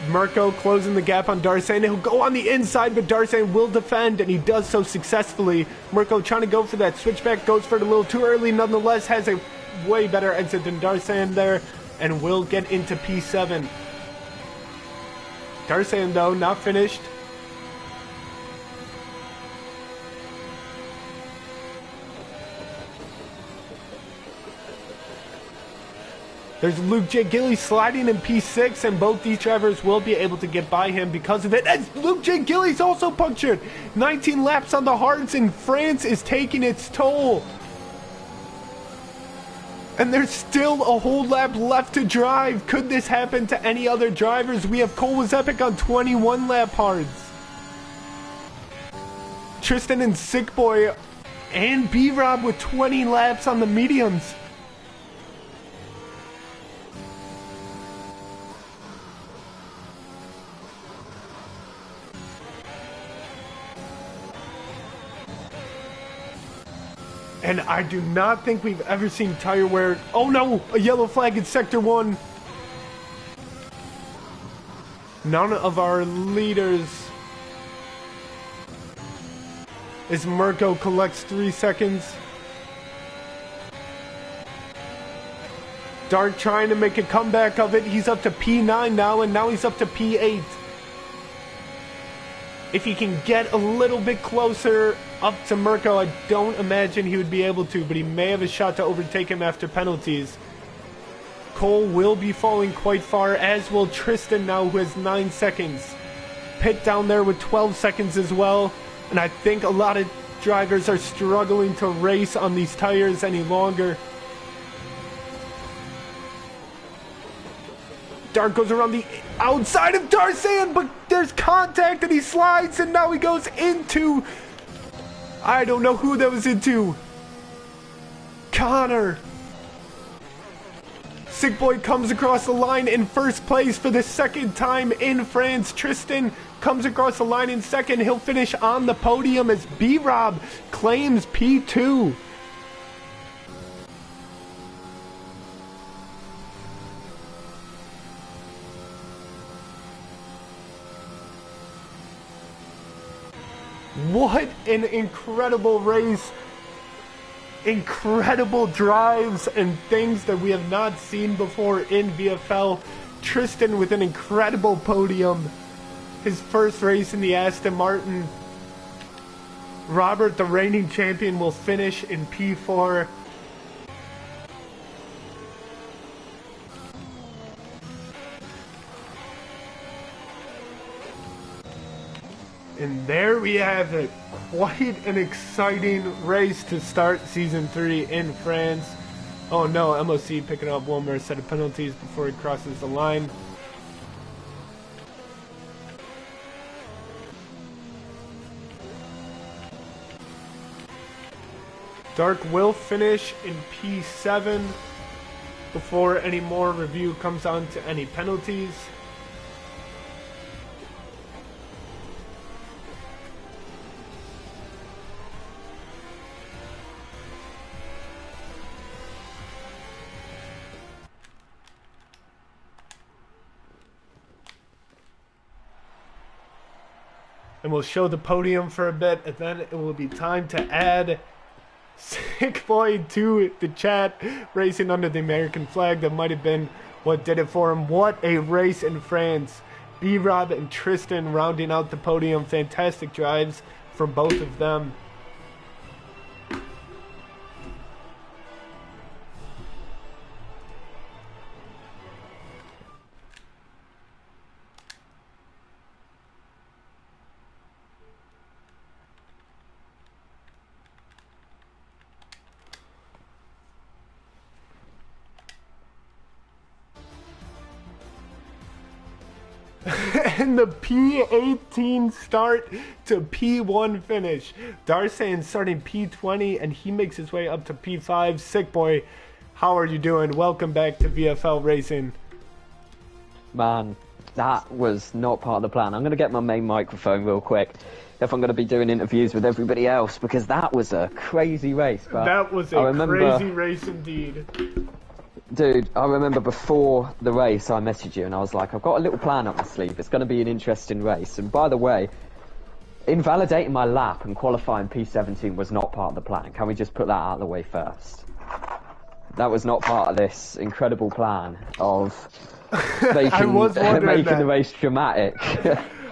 Mirko closing the gap on Darsan. He'll go on the inside, but Darsan will defend, and he does so successfully. Mirko trying to go for that switchback, goes for it a little too early, nonetheless has a way better exit than Darsan there, and will get into P7. Darsan, though, not finished. There's Luke J. Gilly sliding in P6, and both these drivers will be able to get by him because of it. As Luke J. Gilly's also punctured. 19 laps on the hards, and France is taking its toll. And there's still a whole lap left to drive. Could this happen to any other drivers? We have Cole Was Epic on 21 lap hards. Tristan and Sick Boy and B-Rob with 20 laps on the mediums. And I do not think we've ever seen tire wear. Oh no, a yellow flag in Sector 1. None of our leaders. As Mirko collects 3 seconds. Dark trying to make a comeback of it. He's up to P9 now, and now he's up to P8. If he can get a little bit closer up to Mirko, I don't imagine he would be able to, but he may have a shot to overtake him after penalties. Cole will be falling quite far, as will Tristan now, who has 9 seconds. Pitt down there with 12 seconds as well, and I think a lot of drivers are struggling to race on these tires any longer. Dark goes around the outside of Darsan, but there's contact and he slides, and now he goes into... I don't know who that was into. Connor. Sick Boy comes across the line in first place for the second time in France. Tristan comes across the line in second. He'll finish on the podium as B-Rob claims P2. What an incredible race. Incredible drives and things that we have not seen before in VFL. Tristan with an incredible podium. His first race in the Aston Martin. Robert, the reigning champion, will finish in P4. And there we have it. Quite an exciting race to start Season 3 in France. Oh no, MOC picking up one more set of penalties before he crosses the line. Dark will finish in P7 before any more review comes on to any penalties. And we'll show the podium for a bit, and then it will be time to add Sick Boy to the chat, racing under the American flag. That might have been what did it for him. What a race in France. B-Rob and Tristan rounding out the podium. Fantastic drives from both of them. And the P18 start to P1 finish. Darsan starting P20, and he makes his way up to P5. Sick Boy How are you doing? Welcome back to VFL Racing. Man, that was not part of the plan. I'm going to get my main microphone real quick if I'm going to be doing interviews with everybody else, because that was a crazy race. But that was a crazy race indeed. Dude, I remember before the race I messaged you and I was like, I've got a little plan up my sleeve. It's going to be an interesting race. And by the way, invalidating my lap and qualifying P17 was not part of the plan. Can we just put that out of the way first? That was not part of this incredible plan of making the race dramatic.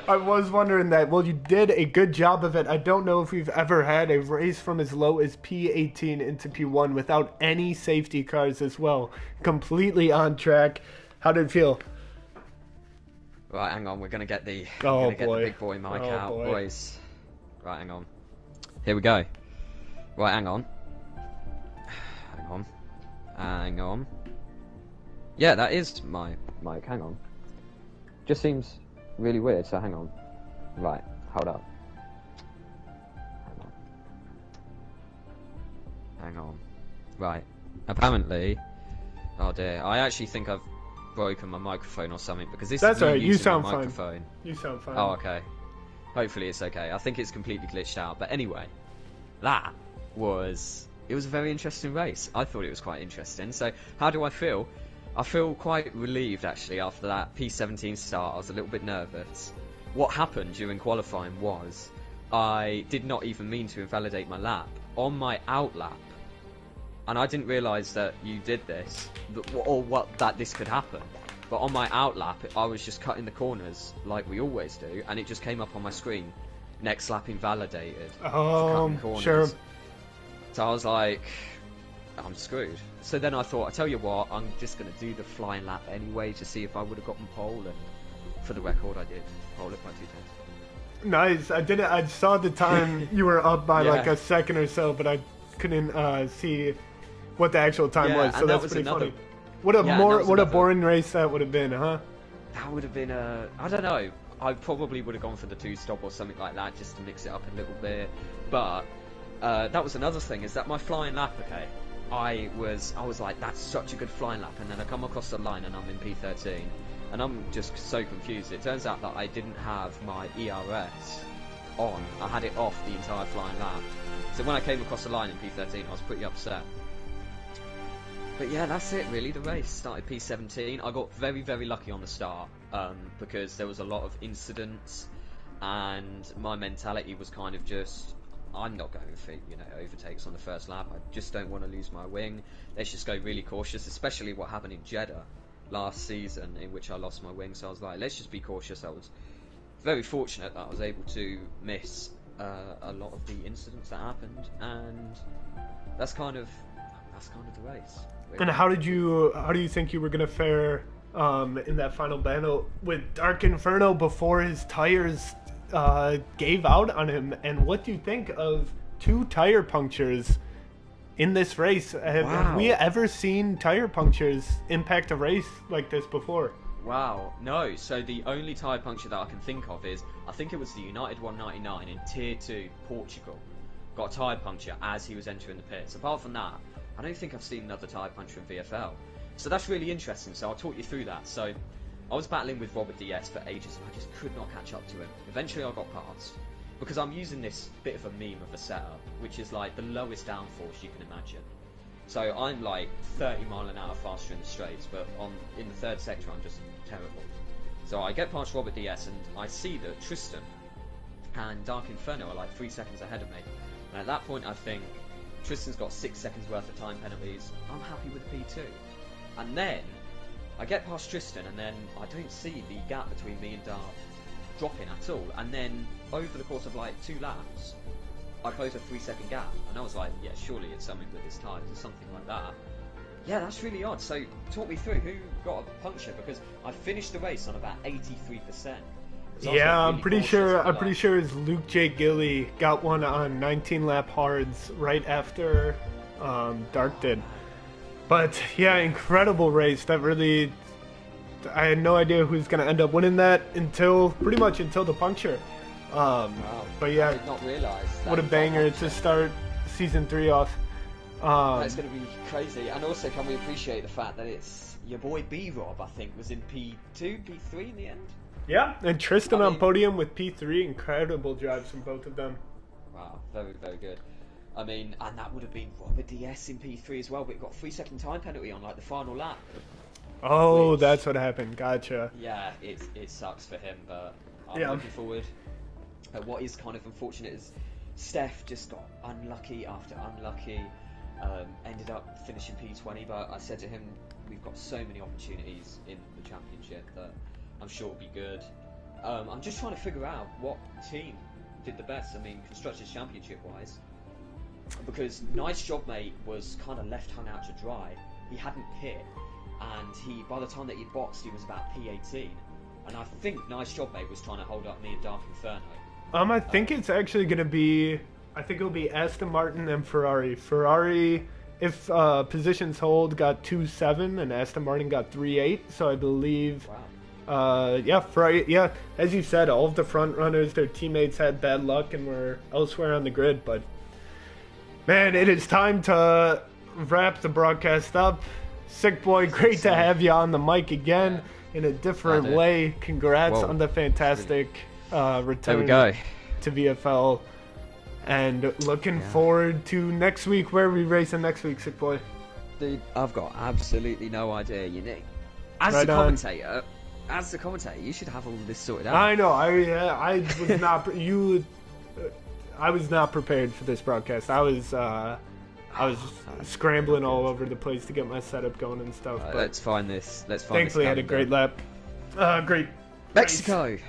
I was wondering that. Well, you did a good job of it. I don't know if we've ever had a race from as low as P18 into P1 without any safety cars as well. Completely on track. How did it feel? Right, hang on. We're going to get the big boy mic out, boys. Right, hang on. Here we go. Right, hang on. Hang on. Yeah, that is my mic. Hang on. Just seems really weird, so hang on. Right, hold up. Hang on. Right. Apparently... Oh dear, I actually think I've broken my microphone or something, because this is right. You sound fine. You sound fine. Oh, okay. Hopefully it's okay. I think it's completely glitched out. But anyway, that was... It was a very interesting race. I thought it was quite interesting. So, how do I feel? I feel quite relieved, actually, after that P17 start. I was a little bit nervous. What happened during qualifying was I did not even mean to invalidate my lap. On my out lap, and I didn't realise that you did this, or that this could happen. But on my out lap, I was just cutting the corners like we always do, and it just came up on my screen. Next lap invalidated. Oh, sure. So I was like, I'm screwed. So then I thought, I tell you what, I'm just going to do the flying lap anyway to see if I would have gotten pole, and for the record, I did. Pole it by 2 tenths. Nice. I saw the time you were up by like a second or so, but I couldn't see what the actual time was. So that's pretty funny. What a boring race that would have been, huh? That would have been I don't know. I probably would have gone for the 2-stop or something like that just to mix it up a little bit. But that was another thing, is that my flying lap, okay, I was like, that's such a good flying lap, and then I come across the line and I'm in P13, and I'm just so confused. It turns out that I didn't have my ERS on. I had it off the entire flying lap. So when I came across the line in P13, I was pretty upset. But yeah, that's it really. The race started P17. I got very, very lucky on the start, because there was a lot of incidents, and my mentality was kind of just, I'm not going for, overtakes on the first lap. I just don't want to lose my wing. Let's just go really cautious, especially what happened in Jeddah last season, in which I lost my wing. So I was like, let's just be cautious. I was very fortunate that I was able to miss a lot of the incidents that happened, and that's kind of the race. And how do you think you were gonna fare in that final battle with Dark Inferno before his tires gave out on him? And what do you think of 2 tire punctures in this race? Have we ever seen tire punctures impact a race like this before? Wow, no. So the only tire puncture that I can think of is, I think it was the United 199 in Tier 2 Portugal. Got a tire puncture as he was entering the pits. Apart from that, I don't think I've seen another tire puncture in VFL. So that's really interesting. So I'll talk you through that. So I was battling with Robert DS for ages, and I just could not catch up to him. Eventually I got past, because I'm using this bit of a meme of a setup, which is like the lowest downforce you can imagine. So I'm like 30 mile an hour faster in the straights, but in the third sector I'm just terrible. So I get past Robert DS, and I see that Tristan and Dark Inferno are like 3 seconds ahead of me. And at that point I think, Tristan's got 6 seconds worth of time penalties, I'm happy with P2. And then I get past Tristan, and then I don't see the gap between me and Dark dropping at all. And then over the course of like 2 laps, I close a 3-second gap, and I was like, yeah, surely it's something with his tyres or something like that. Yeah, that's really odd. So talk me through who got a puncture, because I finished the race on about 83%. Yeah, I'm pretty sure it's Luke J. Gilly got one on 19 lap hards right after Dark did. But yeah, incredible race. That really, I had no idea who's gonna end up winning that pretty much until the puncture. Wow. But yeah, I did not realize that. What a banger to start season 3 off. That's going to be crazy. And also, can we appreciate the fact that it's your boy B-Rob, I think, was in P2, P3 in the end? Yeah, and Tristan on podium with P3. Incredible drives from both of them. Wow, very, very good. I mean, and that would have been Robert DS in P3 as well, but it got a 3-second time penalty on like the final lap. Oh, that's what happened. Gotcha. Yeah, it sucks for him, but I'm looking forward. What is kind of unfortunate is Steph just got unlucky after unlucky. Ended up finishing P20, but I said to him, we've got so many opportunities in the championship that I'm sure it'll be good. I'm just trying to figure out what team did the best. I mean, Constructors Championship wise, because Nice Job Mate was kind of left hung out to dry. He hadn't pit, and by the time that he boxed, he was about P18. And I think Nice Job Mate was trying to hold up me and Dark Inferno. I think it's actually going to be. I think it'll be Aston Martin and Ferrari. Ferrari, if positions hold, got 2.7, and Aston Martin got 3.8. So I believe. Wow. Ferrari. Yeah, as you said, all of the front runners, their teammates had bad luck and were elsewhere on the grid. But man, it is time to wrap the broadcast up. Sick boy, great to have you on the mic again in a different way. Congrats on the fantastic return to VFL. And looking forward to next week. Where are we racing next week, Sick Boy? Dude, I've got absolutely no idea. You know, as the commentator, you should have all this sorted out. I know. I was not. I was not prepared for this broadcast. I was scrambling all over the place to get my setup going and stuff. But let's find this. Thankfully, I had a great lap. Great. Mexico. Race.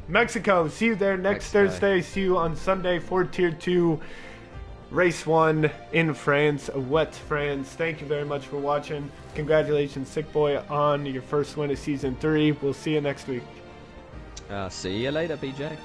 Mexico. See you there next Thursday. See you on Sunday for Tier 2, Race 1 in France, wet France. Thank you very much for watching. Congratulations, Sick Boy, on your first win of Season 3. We'll see you next week. See you later, BJ.